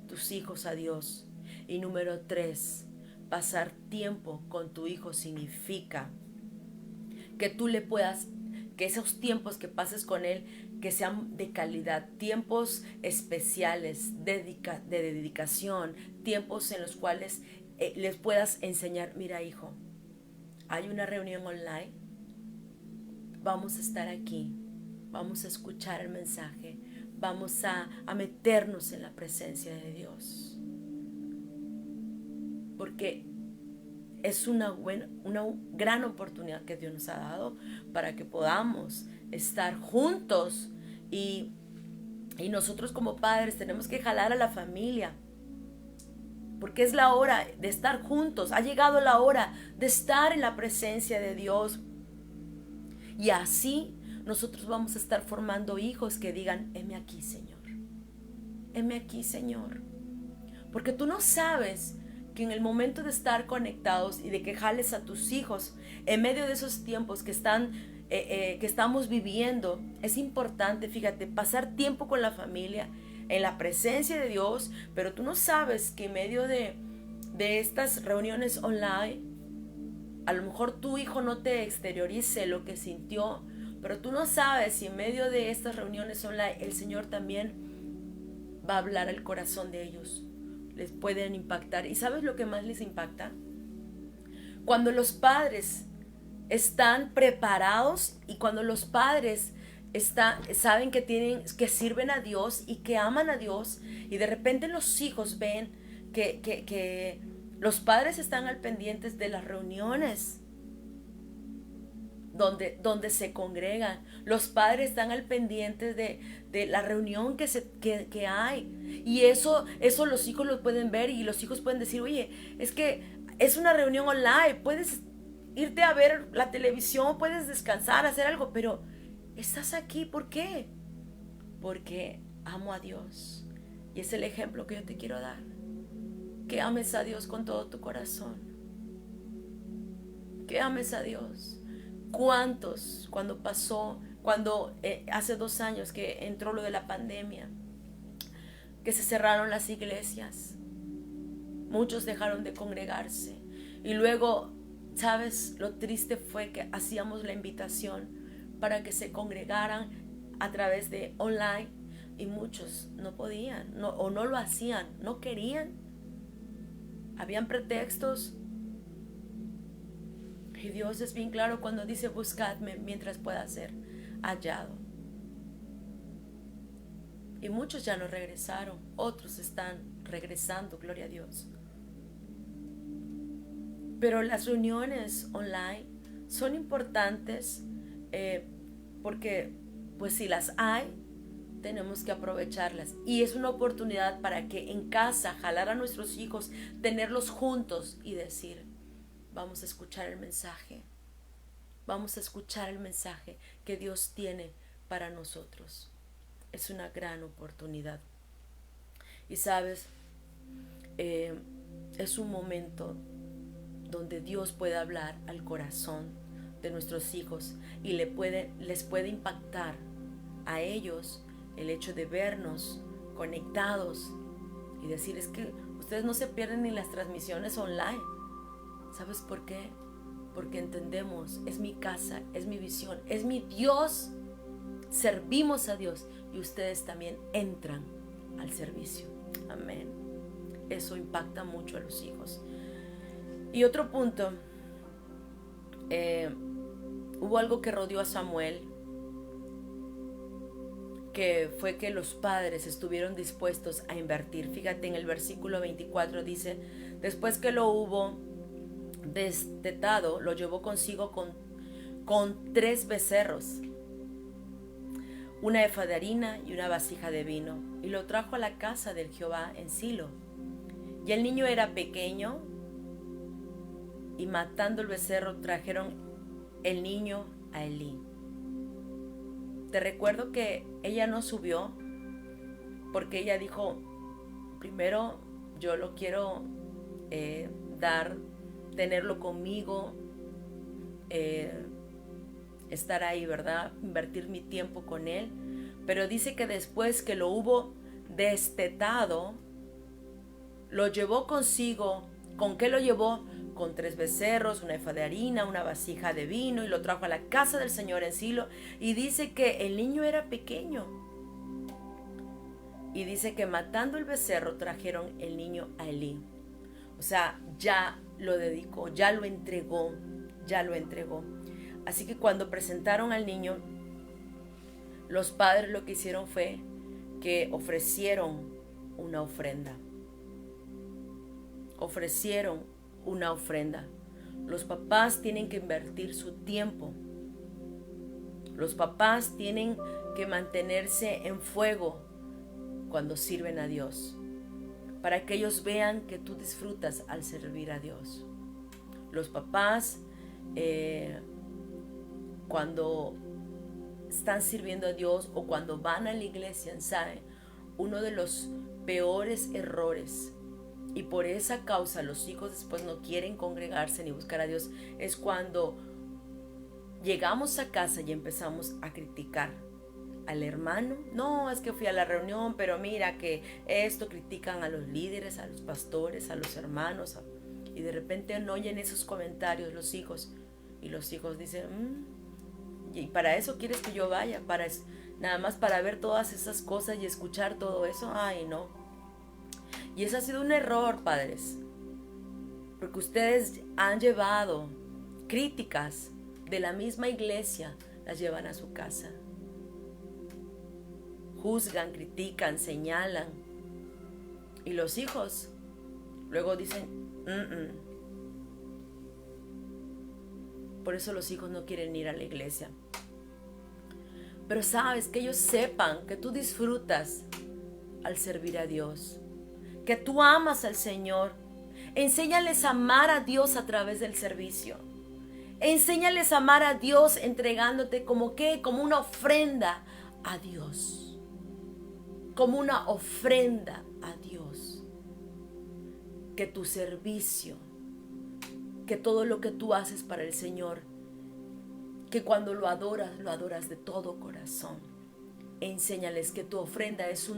tus hijos a Dios. Y número 3, pasar tiempo con tu hijo significa que tú le puedas, que esos tiempos que pases con él, que sean de calidad, tiempos especiales, de dedicación, tiempos en los cuales les puedas enseñar, mira hijo, hay una reunión online, vamos a estar aquí, vamos a escuchar el mensaje, vamos a meternos en la presencia de Dios. Porque es una gran oportunidad que Dios nos ha dado para que podamos estar juntos y nosotros como padres tenemos que jalar a la familia porque es la hora de estar juntos, ha llegado la hora de estar en la presencia de Dios y así nosotros vamos a estar formando hijos que digan, heme aquí Señor, heme aquí Señor, porque tú no sabes que en el momento de estar conectados y de que jales a tus hijos en medio de esos tiempos que estamos viviendo, es importante, fíjate, pasar tiempo con la familia, en la presencia de Dios, pero tú no sabes que en medio de estas reuniones online, a lo mejor tu hijo no te exteriorice lo que sintió, pero tú no sabes si en medio de estas reuniones online el Señor también va a hablar al corazón de ellos. Les pueden impactar. ¿Y sabes lo que más les impacta? Cuando los padres están preparados y cuando los padres saben que sirven a Dios y que aman a Dios y de repente los hijos ven que los padres están al pendientes de las reuniones donde se congregan. Los padres están al pendiente de la reunión que hay. Y eso los hijos lo pueden ver y los hijos pueden decir, oye, es que es una reunión online, puedes irte a ver la televisión, puedes descansar, hacer algo, pero estás aquí, ¿por qué? Porque amo a Dios. Y es el ejemplo que yo te quiero dar. Que ames a Dios con todo tu corazón. Que ames a Dios. ¿Cuántos cuando hace 2 años que entró lo de la pandemia, que se cerraron las iglesias, muchos dejaron de congregarse y luego, ¿sabes? Lo triste fue que hacíamos la invitación para que se congregaran a través de online y muchos no podían o no lo hacían, no querían, habían pretextos. Y Dios es bien claro cuando dice, buscadme mientras pueda ser hallado. Y muchos ya no regresaron, otros están regresando, gloria a Dios. Pero las reuniones online son importantes porque pues si las hay, tenemos que aprovecharlas. Y es una oportunidad para que en casa, jalar a nuestros hijos, tenerlos juntos y decir, vamos a escuchar el mensaje. Vamos a escuchar el mensaje que Dios tiene para nosotros. Es una gran oportunidad. Y sabes, es un momento donde Dios puede hablar al corazón de nuestros hijos y les puede impactar a ellos el hecho de vernos conectados y decir, es que ustedes no se pierden ni las transmisiones online. ¿Sabes por qué? Porque entendemos, es mi casa, es mi visión, es mi Dios. Servimos a Dios y ustedes también entran al servicio. Amén. Eso impacta mucho a los hijos. Y otro punto, hubo algo que rodeó a Samuel, que fue que los padres estuvieron dispuestos a invertir. Fíjate, en el versículo 24 dice: después que lo hubo destetado, lo llevó consigo con 3 becerros, una efa de harina y una vasija de vino, y lo trajo a la casa del Jehová en Silo. Y el niño era pequeño, y matando el becerro trajeron el niño a Elí. Te recuerdo que ella no subió porque ella dijo: primero yo lo quiero tenerlo conmigo, estar ahí, ¿verdad? Invertir mi tiempo con él. Pero dice que después que lo hubo destetado, lo llevó consigo. ¿Con qué lo llevó? Con 3 becerros, una efa de harina, una vasija de vino, y lo trajo a la casa del Señor en Silo. Y dice que el niño era pequeño. Y dice que matando el becerro trajeron el niño a Elí. O sea, ya lo dedicó, ya lo entregó. Así que cuando presentaron al niño, los padres lo que hicieron fue que ofrecieron una ofrenda. Los papás tienen que invertir su tiempo. Los papás tienen que mantenerse en fuego cuando sirven a Dios, para que ellos vean que tú disfrutas al servir a Dios. Los papás, cuando están sirviendo a Dios o cuando van a la iglesia, ¿saben? Uno de los peores errores, y por esa causa los hijos después no quieren congregarse ni buscar a Dios, es cuando llegamos a casa y empezamos a criticar al hermano. No, es que fui a la reunión, pero mira que esto, critican a los líderes, a los pastores, a los hermanos, y de repente no oyen esos comentarios los hijos, y los hijos dicen: ¿y para eso quieres que yo vaya? Nada más para ver todas esas cosas y escuchar todo eso. Ay, no. Y eso ha sido un error, padres, porque ustedes han llevado críticas de la misma iglesia, las llevan a su casa. Juzgan, critican, señalan. Y los hijos luego dicen: Por eso los hijos no quieren ir a la iglesia. Pero sabes, que ellos sepan que tú disfrutas al servir a Dios, que tú amas al Señor. Enséñales a amar a Dios a través del servicio. Enséñales a amar a Dios entregándote como una ofrenda a Dios. Como una ofrenda a Dios. Que tu servicio, que todo lo que tú haces para el Señor, que cuando lo adoras de todo corazón. Enséñales que tu ofrenda es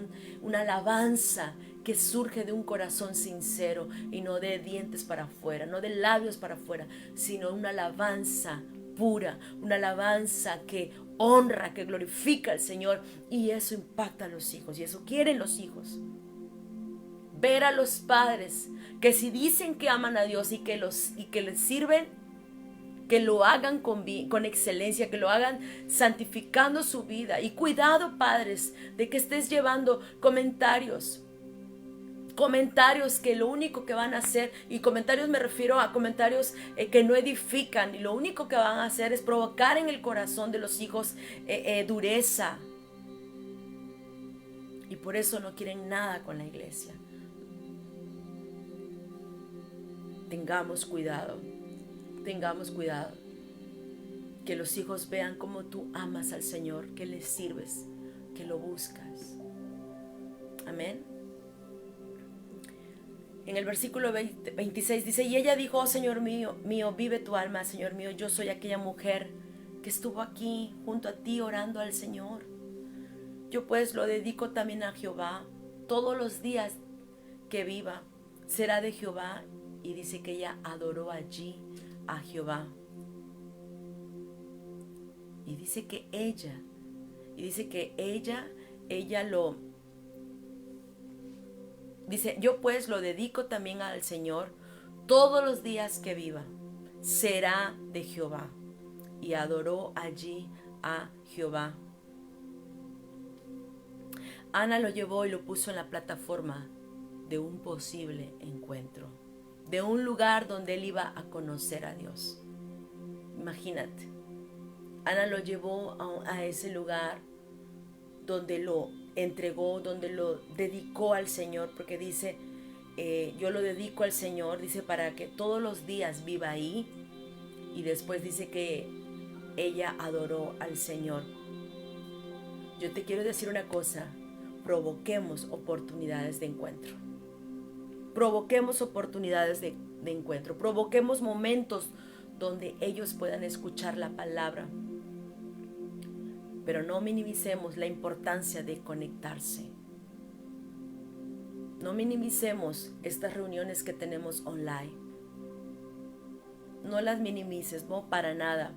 una alabanza que surge de un corazón sincero y no de dientes para afuera, no de labios para afuera, sino una alabanza pura, una alabanza que honra, que glorifica al Señor. Y eso impacta a los hijos, y eso quieren los hijos. Ver a los padres que si dicen que aman a Dios y que les sirven, que lo hagan con excelencia, que lo hagan santificando su vida. Y cuidado, padres, de que estés llevando comentarios que lo único que van a hacer, y comentarios me refiero a comentarios que no edifican, y lo único que van a hacer es provocar en el corazón de los hijos dureza, y por eso no quieren nada con la iglesia. Tengamos cuidado, que los hijos vean cómo tú amas al Señor, que le sirves, que lo buscas. Amén. En el versículo 26 dice: y ella dijo: oh Señor mío, vive tu alma, Señor mío, yo soy aquella mujer que estuvo aquí junto a ti orando al Señor. Yo pues lo dedico también a Jehová. Todos los días que viva será de Jehová. Y dice que ella adoró allí a Jehová. Y dice que ella Dice, yo pues lo dedico también al Señor todos los días que viva. Será de Jehová. Y adoró allí a Jehová. Ana lo llevó y lo puso en la plataforma de un posible encuentro, de un lugar donde él iba a conocer a Dios. Imagínate, Ana lo llevó a ese lugar donde lo entregó, donde lo dedicó al Señor, porque dice, yo lo dedico al Señor, dice, para que todos los días viva ahí. Y después dice que ella adoró al Señor. Yo te quiero decir una cosa, provoquemos oportunidades de encuentro. Provoquemos oportunidades de encuentro. Provoquemos momentos donde ellos puedan escuchar la palabra. Pero no minimicemos la importancia de conectarse. No minimicemos estas reuniones que tenemos online. No las minimices, no para nada.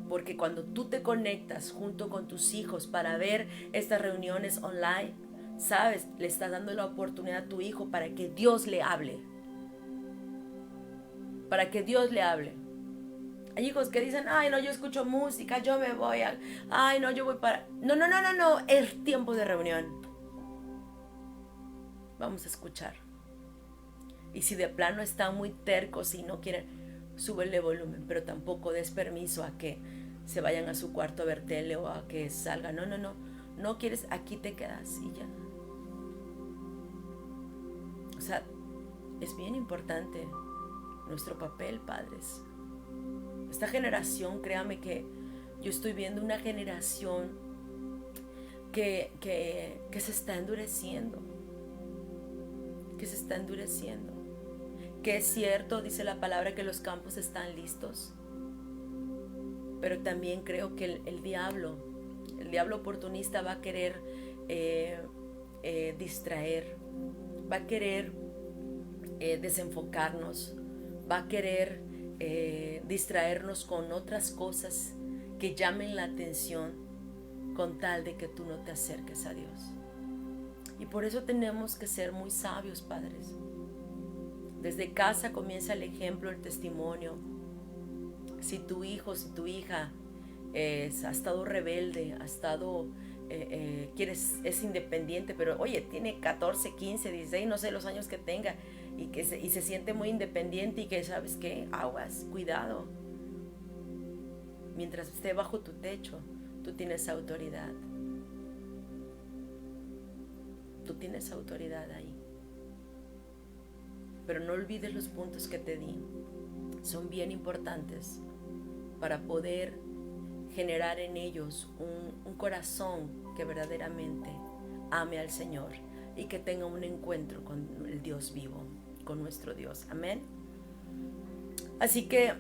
Porque cuando tú te conectas junto con tus hijos para ver estas reuniones online, sabes, le estás dando la oportunidad a tu hijo para que Dios le hable. Para que Dios le hable. Hay hijos que dicen, ay no, yo escucho música, yo me voy a... Ay no, yo voy para... No, es tiempo de reunión. Vamos a escuchar. Y si de plano están muy tercos y no quieren, súbele volumen, pero tampoco des permiso a que se vayan a su cuarto a ver tele o a que salgan. No quieres, aquí te quedas y ya. O sea, es bien importante nuestro papel, padres. Esta generación, créame que yo estoy viendo una generación que se está endureciendo. Que se está endureciendo. Que es cierto, dice la palabra, que los campos están listos. Pero también creo que el diablo oportunista va a querer distraer, va a querer desenfocarnos, va a querer distraernos con otras cosas que llamen la atención con tal de que tú no te acerques a Dios. Y por eso tenemos que ser muy sabios, padres. Desde casa comienza el ejemplo, el testimonio. Si tu hijo, si tu hija ha estado rebelde, ha estado, es independiente, pero oye, tiene 14, 15, 16, no sé los años que tenga, y se siente muy independiente y que, ¿sabes qué? Aguas, cuidado. Mientras esté bajo tu techo, tú tienes autoridad. Tú tienes autoridad ahí. Pero no olvides los puntos que te di. Son bien importantes para poder generar en ellos un corazón que verdaderamente ame al Señor y que tenga un encuentro con el Dios vivo, con nuestro Dios. Amén. Así que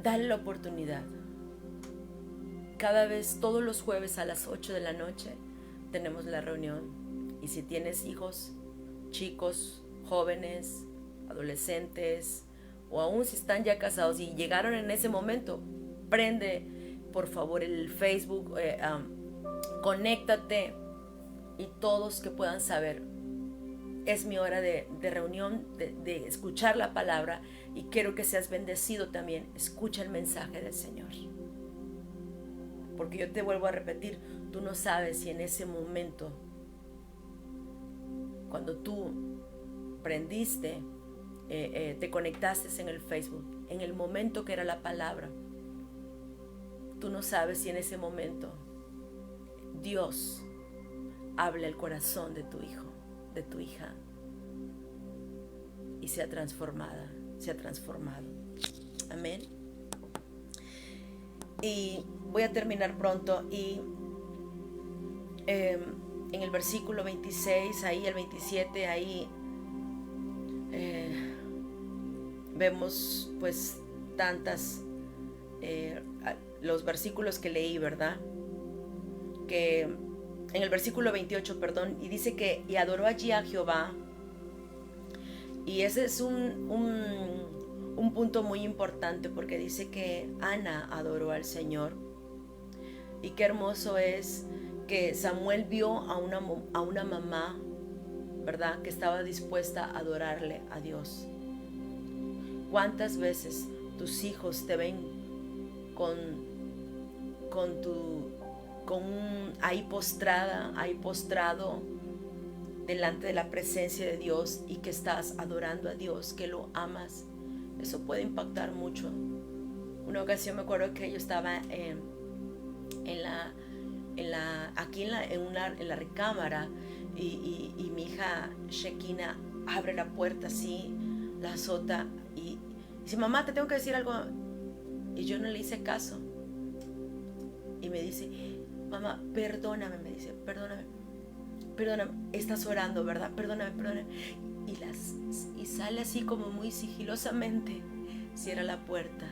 dale la oportunidad. Cada vez, todos los jueves a las 8 de la noche, tenemos la reunión. Y si tienes hijos, chicos, jóvenes, adolescentes, o aún si están ya casados y llegaron en ese momento, prende por favor el Facebook, conéctate, y todos que puedan saber, es mi hora de reunión, de escuchar la palabra, y quiero que seas bendecido también. Escucha el mensaje del Señor, porque yo te vuelvo a repetir, tú no sabes si en ese momento, cuando tú prendiste, te conectaste en el Facebook, en el momento que era la palabra, tú no sabes si en ese momento Dios habla el corazón de tu hijo, de tu hija, y se ha transformado. Amén. Y voy a terminar pronto, y en el versículo 26, ahí el 27, ahí vemos pues tantas, los versículos que leí, ¿verdad? Que en el versículo 28, perdón, y dice que y adoró allí a Jehová, y ese es un punto muy importante, porque dice que Ana adoró al Señor. Y qué hermoso es que Samuel vio a una mamá, ¿verdad? Que estaba dispuesta a adorarle a Dios. ¿Cuántas veces tus hijos te ven ahí postrada, ahí postrado delante de la presencia de Dios y que estás adorando a Dios, que lo amas? Eso puede impactar mucho. Una ocasión me acuerdo que yo estaba en la recámara y mi hija Shekina abre la puerta así, la azota y dice: mamá, te tengo que decir algo. Y yo no le hice caso y me dice: mamá, perdóname, me dice, perdóname, estás orando, ¿verdad? Perdóname. Y sale así como muy sigilosamente, cierra la puerta.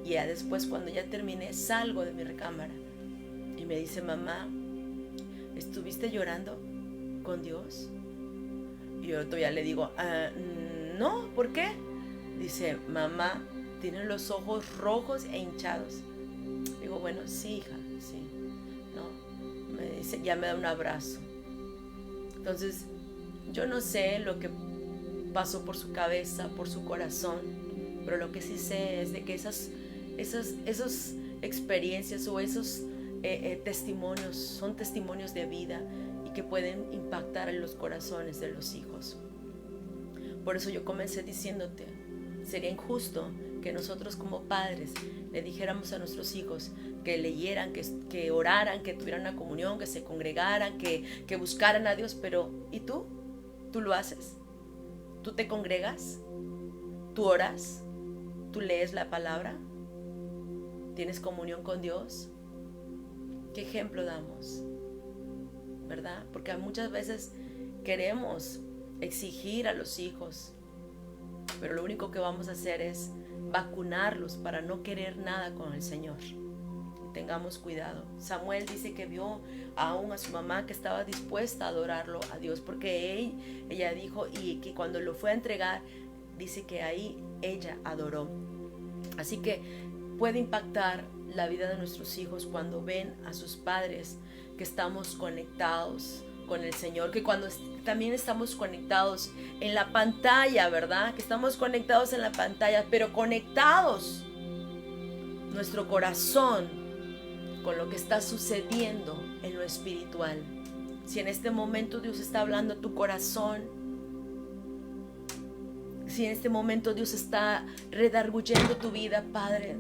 Y ya después, cuando ya terminé, salgo de mi recámara y me dice: mamá, ¿estuviste llorando con Dios? Y yo todavía le digo: no, ¿por qué? Dice: mamá, tiene los ojos rojos e hinchados. Digo: bueno, sí, hija, sí. No, me dice, ya me da un abrazo. Entonces, yo no sé lo que pasó por su cabeza, por su corazón, pero lo que sí sé es de que esas experiencias o esos testimonios son testimonios de vida y que pueden impactar en los corazones de los hijos. Por eso yo comencé diciéndote: sería injusto que nosotros como padres le dijéramos a nuestros hijos que leyeran, que oraran, que tuvieran una comunión, que se congregaran, que buscaran a Dios, pero ¿y tú? ¿Tú lo haces? ¿Tú te congregas? ¿Tú oras? ¿Tú lees la palabra? ¿Tienes comunión con Dios? ¿Qué ejemplo damos? ¿Verdad? Porque muchas veces queremos exigir a los hijos, pero lo único que vamos a hacer es vacunarlos para no querer nada con el Señor. Tengamos cuidado. Samuel dice que vio aún a su mamá que estaba dispuesta a adorarlo a Dios, porque ella dijo, y que cuando lo fue a entregar, dice que ahí ella adoró. Así que puede impactar la vida de nuestros hijos cuando ven a sus padres que estamos conectados con el Señor, que cuando también estamos conectados en la pantalla, ¿verdad? Que estamos conectados en la pantalla, pero conectados nuestro corazón con lo que está sucediendo en lo espiritual. Si en este momento Dios está hablando a tu corazón, si en este momento Dios está redarguyendo tu vida, Padre,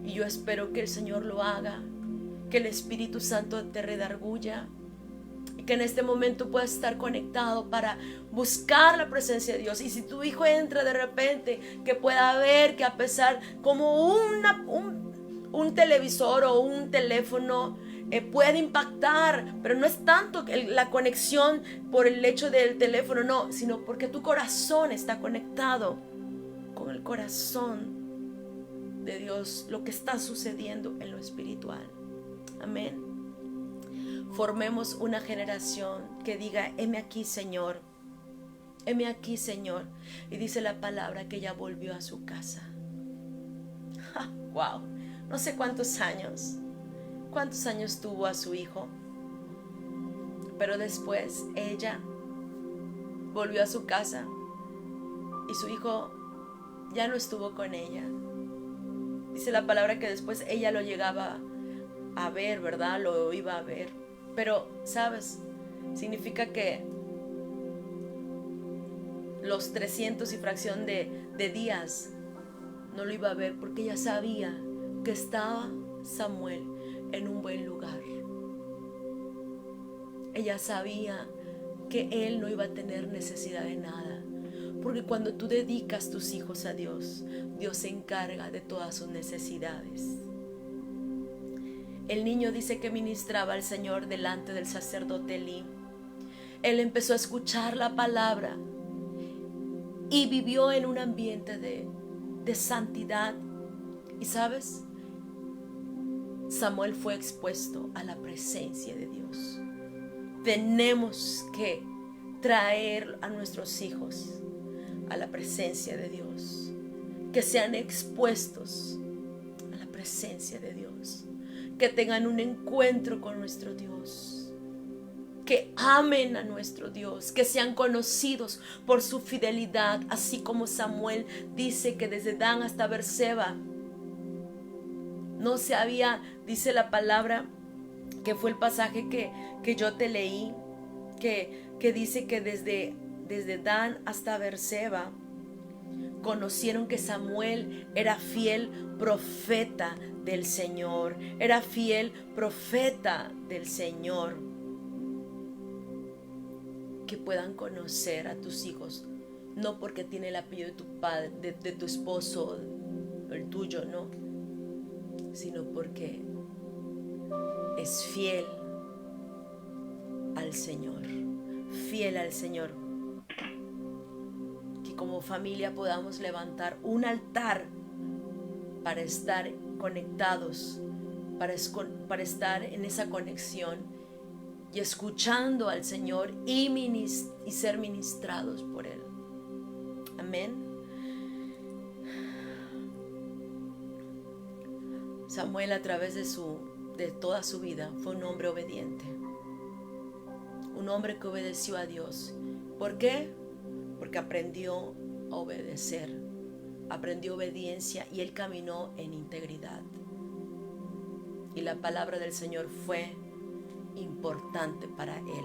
y yo espero que el Señor lo haga, que el Espíritu Santo te redarguya y que en este momento puedas estar conectado para buscar la presencia de Dios. Y si tu hijo entra de repente, que pueda ver que a pesar como un televisor o un teléfono puede impactar, pero no es tanto la conexión por el hecho del teléfono, no, sino porque tu corazón está conectado con el corazón de Dios, lo que está sucediendo en lo espiritual. Amén. Formemos una generación que diga: heme aquí, Señor, heme aquí, Señor. Y dice la palabra que ella volvió a su casa. Wow, no sé cuántos años tuvo a su hijo, pero después ella volvió a su casa y su hijo ya no estuvo con ella. Dice la palabra que después ella lo llegaba a ver, ¿verdad? Lo iba a ver. Pero, ¿sabes? Significa que los 300 y fracción de días no lo iba a ver, porque ella sabía que estaba Samuel en un buen lugar. Ella sabía que él no iba a tener necesidad de nada, porque cuando tú dedicas tus hijos a Dios, Dios se encarga de todas sus necesidades. El niño dice que ministraba al Señor delante del sacerdote Elí. Él empezó a escuchar la palabra y vivió en un ambiente de santidad. Y ¿sabes? Samuel fue expuesto a la presencia de Dios. Tenemos que traer a nuestros hijos a la presencia de Dios, que sean expuestos a la presencia de Dios, que tengan un encuentro con nuestro Dios. que amen a nuestro Dios, que sean conocidos por su fidelidad, así como Samuel dice que desde Dan hasta Berseba no se había, dice la palabra, que fue el pasaje que yo te leí, que dice que desde Dan hasta Berseba conocieron que Samuel era fiel profeta del Señor, era fiel profeta del Señor. Que puedan conocer a tus hijos, no porque tiene el apellido de tu padre, de tu esposo, el tuyo, no, sino porque es fiel al Señor, fiel al Señor. Que como familia podamos levantar un altar para estar conectados, para estar en esa conexión y escuchando al Señor y ser ministrados por Él. Amén. Samuel, a través de toda su vida, fue un hombre obediente, un hombre que obedeció a Dios. ¿Por qué? Porque aprendió a obedecer, aprendió obediencia y él caminó en integridad. Y la palabra del Señor fue importante para él.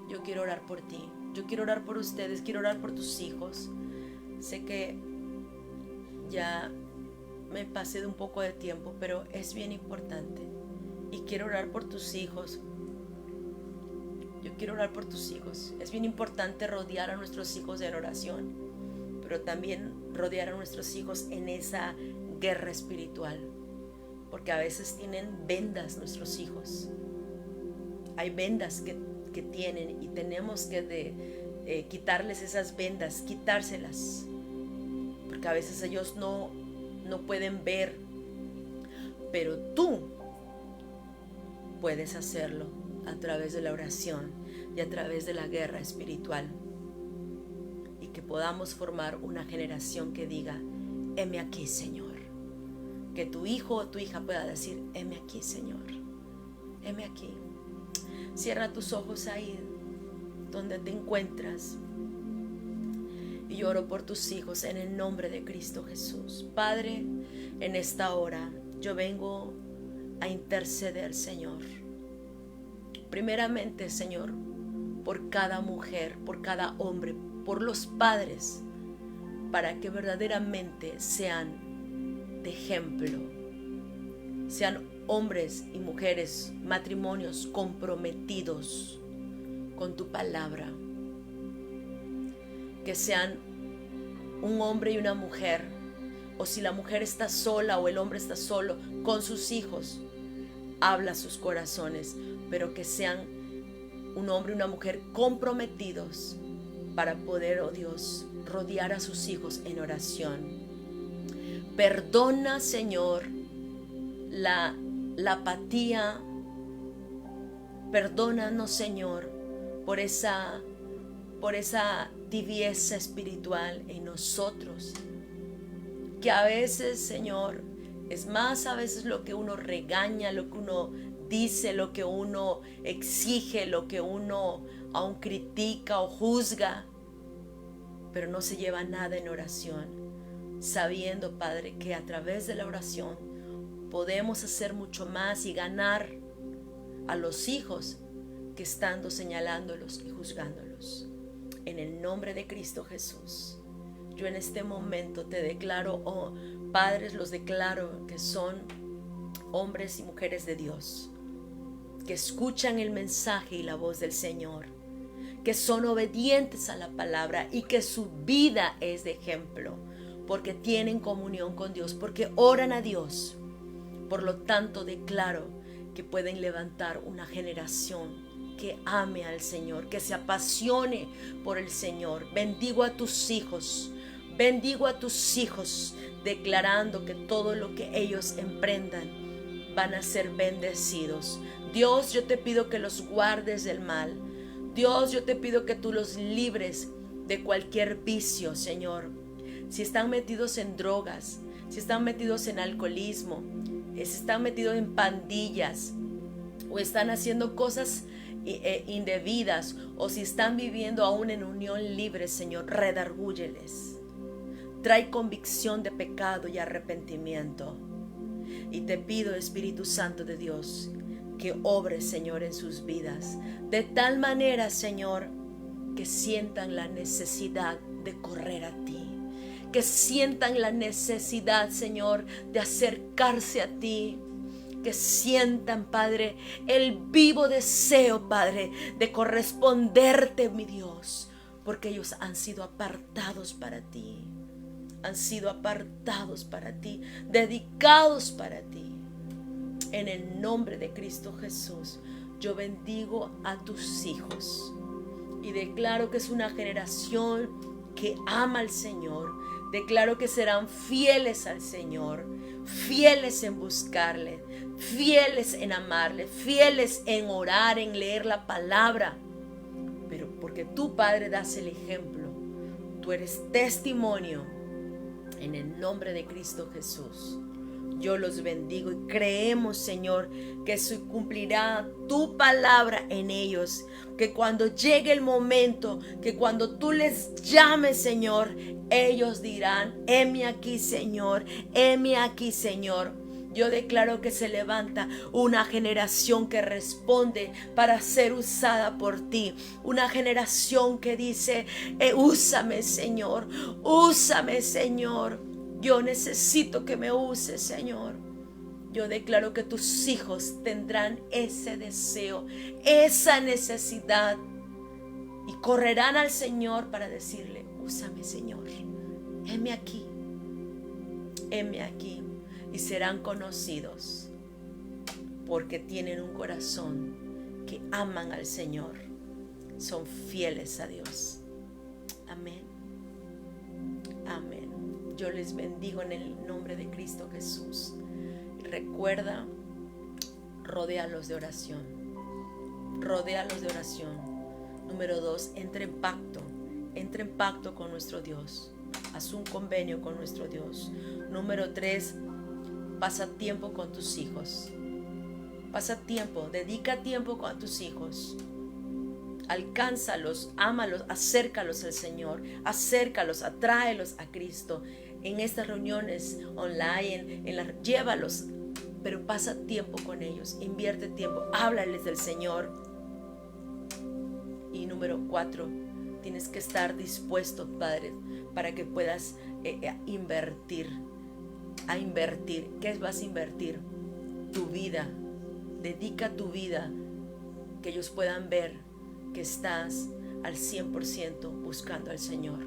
Yo quiero orar por ti, yo quiero orar por ustedes, quiero orar por tus hijos. Sé que ya me pasé de un poco de tiempo, pero es bien importante y quiero orar por tus hijos. Yo quiero orar por tus hijos. Es bien importante rodear a nuestros hijos en oración, pero también rodear a nuestros hijos en esa guerra espiritual, porque a veces tienen vendas nuestros hijos. Hay vendas que tienen y tenemos que quitarles esas vendas, quitárselas, porque a veces ellos no pueden ver, pero tú puedes hacerlo a través de la oración y a través de la guerra espiritual, y que podamos formar una generación que diga: heme aquí, Señor. Que tu hijo o tu hija pueda decir: heme aquí, Señor, heme aquí. Cierra tus ojos ahí donde te encuentras y yo oro por tus hijos en el nombre de Cristo Jesús. Padre, en esta hora yo vengo a interceder, Señor, primeramente, Señor, por cada mujer, por cada hombre, por los padres, para que verdaderamente sean de ejemplo, sean hombres y mujeres, matrimonios comprometidos con tu palabra, que sean un hombre y una mujer, o si la mujer está sola o el hombre está solo con sus hijos, habla a sus corazones, pero que sean un hombre y una mujer comprometidos para poder, oh Dios, rodear a sus hijos en oración. Perdona, Señor, la apatía. Perdónanos, Señor, por esa tibieza espiritual en nosotros, que a veces, Señor, es más a veces lo que uno regaña, lo que uno dice, lo que uno exige, lo que uno aún critica o juzga, pero no se lleva nada en oración, sabiendo, Padre, que a través de la oración podemos hacer mucho más y ganar a los hijos que estando señalándolos y juzgándolos. En el nombre de Cristo Jesús, yo en este momento te declaro, oh padres, los declaro que son hombres y mujeres de Dios, que escuchan el mensaje y la voz del Señor, que son obedientes a la palabra y que su vida es de ejemplo, porque tienen comunión con Dios, porque oran a Dios. Por lo tanto, declaro que pueden levantar una generación que ame al Señor, que se apasione por el Señor. Bendigo a tus hijos, declarando que todo lo que ellos emprendan van a ser bendecidos. Dios, yo te pido que los guardes del mal. Dios, yo te pido que tú los libres de cualquier vicio, Señor. Si están metidos en drogas, si están metidos en alcoholismo, si están metidos en pandillas o están haciendo cosas indebidas, o si están viviendo aún en unión libre, Señor, redargúyeles. Trae convicción de pecado y arrepentimiento. Y te pido, Espíritu Santo de Dios, que obre, Señor, en sus vidas, de tal manera, Señor, que sientan la necesidad de correr a ti, que sientan la necesidad, Señor, de acercarse a ti, que sientan, Padre, el vivo deseo, Padre, de corresponderte, mi Dios, porque ellos han sido apartados para ti, han sido apartados para ti, dedicados para ti. En el nombre de Cristo Jesús, yo bendigo a tus hijos y declaro que es una generación que ama al Señor. Declaro que serán fieles al Señor, fieles en buscarle, fieles en amarle, fieles en orar, en leer la palabra. Pero porque tú, Padre, das el ejemplo, tú eres testimonio. En el nombre de Cristo Jesús, yo los bendigo y creemos, Señor, que se cumplirá tu palabra en ellos, que cuando llegue el momento, que cuando tú les llames, Señor, ellos dirán: heme aquí, Señor, heme aquí, Señor. Yo declaro que se levanta una generación que responde para ser usada por ti. Una generación que dice: úsame, Señor, úsame, Señor. Yo necesito que me uses, Señor. Yo declaro que tus hijos tendrán ese deseo, esa necesidad, y correrán al Señor para decirle: úsame, Señor, heme aquí, heme aquí. Y serán conocidos porque tienen un corazón que aman al Señor, son fieles a Dios. Amén. Amén. Yo les bendigo en el nombre de Cristo Jesús. Recuerda, rodéalos de oración. Rodéalos de oración. Número 2, entra en pacto con nuestro Dios. Haz un convenio con nuestro Dios. Número 3, pasa tiempo con tus hijos. Pasa tiempo, dedica tiempo con tus hijos. Alcánzalos, ámalos, acércalos al Señor, acércalos, atráelos a Cristo. En estas reuniones online, llévalos, pero pasa tiempo con ellos, invierte tiempo, háblales del Señor. Y número 4, tienes que estar dispuesto, Padre, para que puedas invertir. A invertir. ¿Qué vas a invertir? Tu vida. Dedica tu vida, que ellos puedan ver que estás al 100% buscando al Señor.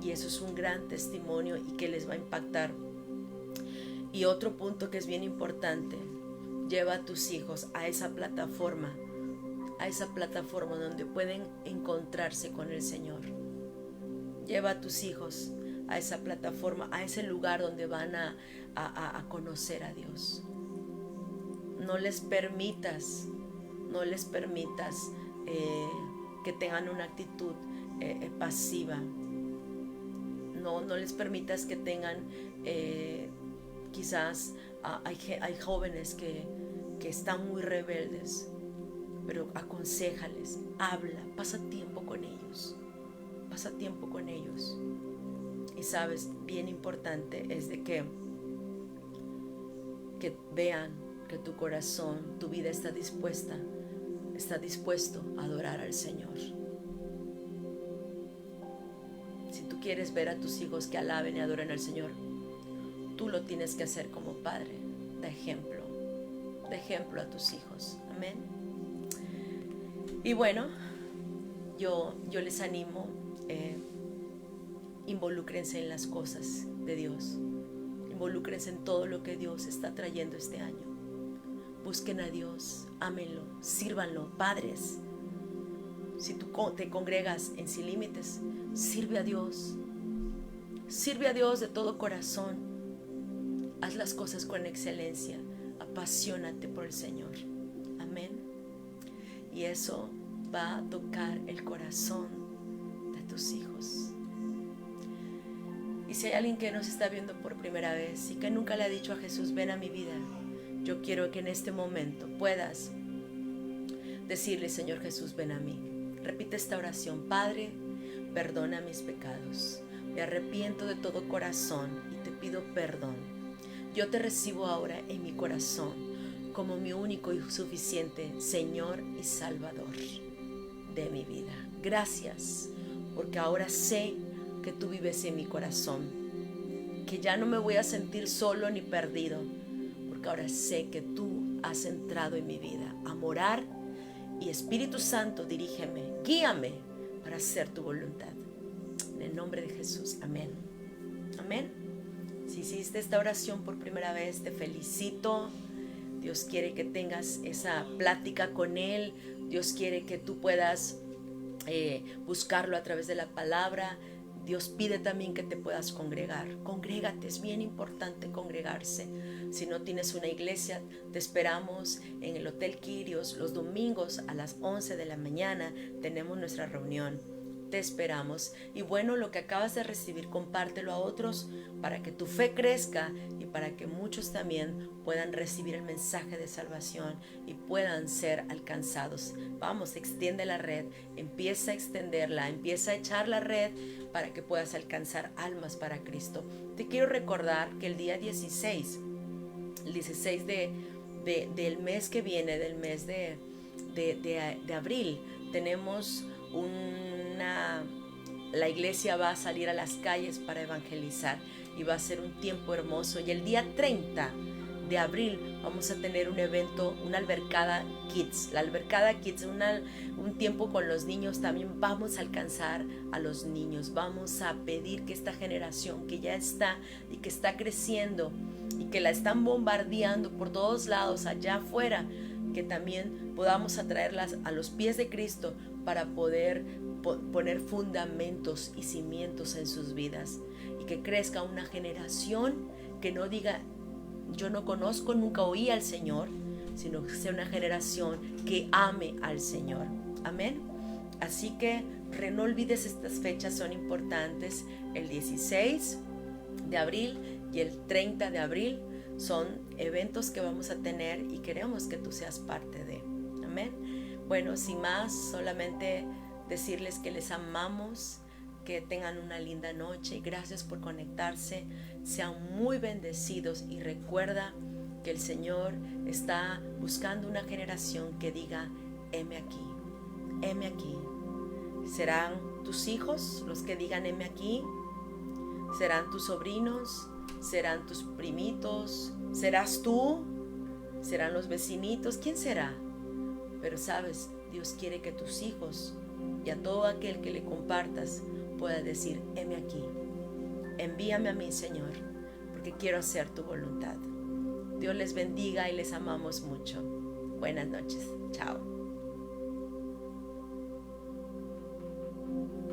Y eso es un gran testimonio y que les va a impactar. Y otro punto que es bien importante: lleva a tus hijos a esa plataforma donde pueden encontrarse con el Señor. Lleva a tus hijos a esa plataforma, a ese lugar donde van a conocer a Dios. No les permitas que tengan una actitud pasiva. No les permitas que tengan, quizás hay jóvenes que están muy rebeldes, pero aconséjales, habla, pasa tiempo con ellos. Y sabes, bien importante es de que vean que tu corazón, tu vida está dispuesto a adorar al Señor. Si tú quieres ver a tus hijos que alaben y adoren al Señor, tú lo tienes que hacer como padre. Da ejemplo a tus hijos. Amén. Y bueno, yo les animo, involúcrense en las cosas de Dios, involúcrense en todo lo que Dios está trayendo este año. Busquen a Dios, ámenlo, sírvanlo. Padres, si tú te congregas en Sin Límites, sirve a Dios de todo corazón. Haz las cosas con excelencia, apasionate por el Señor. Amén. Y eso va a tocar el corazón de tus hijos. Y si hay alguien que nos está viendo por primera vez y que nunca le ha dicho a Jesús: ven a mi vida, yo quiero que en este momento puedas decirle, Señor Jesús, ven a mí. Repite esta oración: Padre, perdona mis pecados. Me arrepiento de todo corazón y te pido perdón. Yo te recibo ahora en mi corazón como mi único y suficiente Señor y Salvador de mi vida. Gracias, porque ahora sé que tú vives en mi corazón, que ya no me voy a sentir solo ni perdido, porque ahora sé que tú has entrado en mi vida a morar. Y Espíritu Santo, dirígeme, guíame para hacer tu voluntad. En el nombre de Jesús, amén. Amén. Si hiciste esta oración por primera vez, te felicito. Dios quiere que tengas esa plática con Él. Dios quiere que tú puedas buscarlo a través de la palabra. Dios pide también que te puedas congregar. Congrégate, es bien importante congregarse. Si no tienes una iglesia, te esperamos en el Hotel Quirios los domingos a las 11 de la mañana. Tenemos nuestra reunión. Te esperamos. Y bueno, lo que acabas de recibir, compártelo a otros para que tu fe crezca y para que muchos también puedan recibir el mensaje de salvación y puedan ser alcanzados. Vamos, extiende la red, empieza a extenderla, empieza a echar la red para que puedas alcanzar almas para Cristo. Te quiero recordar que el día 16 del mes que viene, del mes de abril, tenemos la iglesia va a salir a las calles para evangelizar y va a ser un tiempo hermoso. Y el día 30 de abril vamos a tener un evento, una albercada Kids. La albercada Kids, un tiempo con los niños. También vamos a alcanzar a los niños. Vamos a pedir que esta generación que ya está y que está creciendo y que la están bombardeando por todos lados allá afuera, que también podamos atraerlas a los pies de Cristo para poder poner fundamentos y cimientos en sus vidas, y que crezca una generación que no diga yo no conozco, nunca oí al Señor, sino que sea una generación que ame al Señor. Amén. Así que no olvides, estas fechas son importantes. El 16 de abril y el 30 de abril son eventos que vamos a tener y queremos que tú seas parte de. Amén. Bueno, sin más, solamente decirles que les amamos, que tengan una linda noche y gracias por conectarse. Sean muy bendecidos y recuerda que el Señor está buscando una generación que diga: heme aquí, heme aquí. ¿Serán tus hijos los que digan heme aquí? ¿Serán tus sobrinos? ¿Serán tus primitos? ¿Serás tú? ¿Serán los vecinitos? ¿Quién será? Pero sabes, Dios quiere que tus hijos y a todo aquel que le compartas pueda decir: heme aquí, envíame a mí, Señor, porque quiero hacer tu voluntad. Dios les bendiga y les amamos mucho. Buenas noches. Chao.